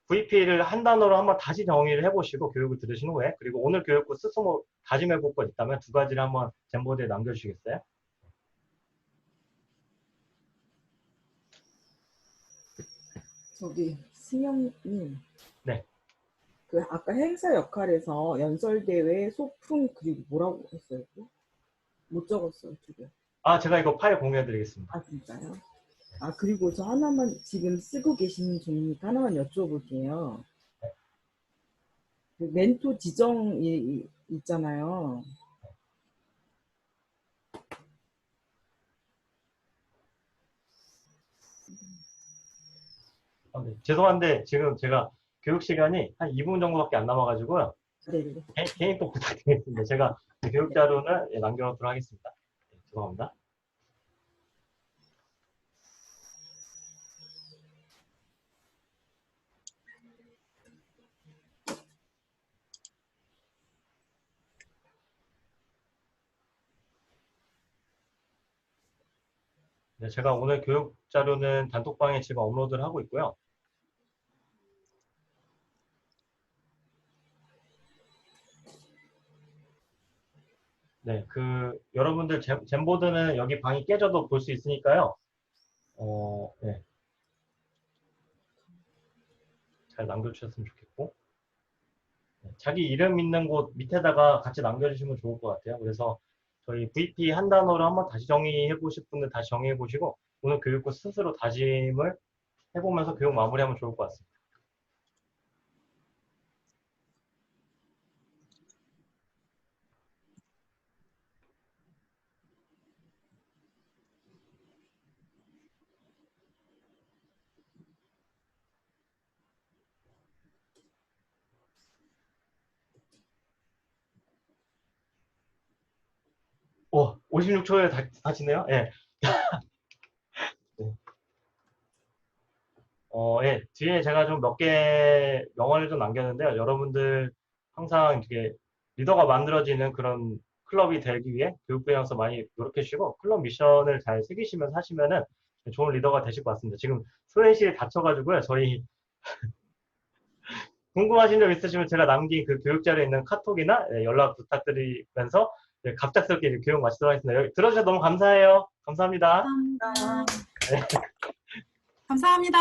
VP를 한 단어로 한번 다시 정의를 해보시고 교육을 들으신 후에 그리고 오늘 교육부 스스로 다짐해볼 것 있다면 2가지를 한번 젠보드에 남겨주시겠어요? 저기 승영님. 네. 그 아까 행사 역할에서 연설대회, 소품, 그리고 뭐라고 했어요? 못 적었어요, 지금. 아, 제가 이거 파일 공유해드리겠습니다. 아, 진짜요? 아, 그리고 저 하나만 지금 쓰고 계시는 중이니까 하나만 여쭤볼게요. 그 멘토 지정이 있잖아요. 아, 네. 죄송한데 지금 제가 교육 시간이 한 2분 정도밖에 안 남아가지고요. 네. 개인 또 부탁드리겠습니다. 제가 교육 자료는 남겨놓도록 하겠습니다. 네, 죄송합니다. 네, 제가 오늘 교육 자료는 단톡방에 지금 업로드를 하고 있고요. 네, 여러분들 젠보드는 여기 방이 깨져도 볼 수 있으니까요. 네. 잘 남겨주셨으면 좋겠고. 네, 자기 이름 있는 곳 밑에다가 같이 남겨주시면 좋을 것 같아요. 그래서 저희 VP 한 단어로 한번 다시 정의해 보실 분들 다시 정의해 보시고 오늘 교육부 스스로 다짐을 해보면서 교육 마무리하면 좋을 것 같습니다. 오, 56초에 다 지네요. 예. 네. 예. 뒤에 제가 좀 몇 개 영어를 좀 남겼는데요. 여러분들 항상 이렇게 리더가 만들어지는 그런 클럽이 되기 위해 교육부에 와서 많이 노력해 주시고 클럽 미션을 잘 새기시면서 하시면은 좋은 리더가 되실 것 같습니다. 지금 소연씨 다쳐가지고요. 저희 궁금하신 점 있으시면 제가 남긴 그 교육 자료에 있는 카톡이나 연락 부탁드리면서 갑작스럽게 교육 마치도록 하겠습니다. 여기 들어주셔서 너무 감사해요. 감사합니다. 감사합니다. 네. 감사합니다.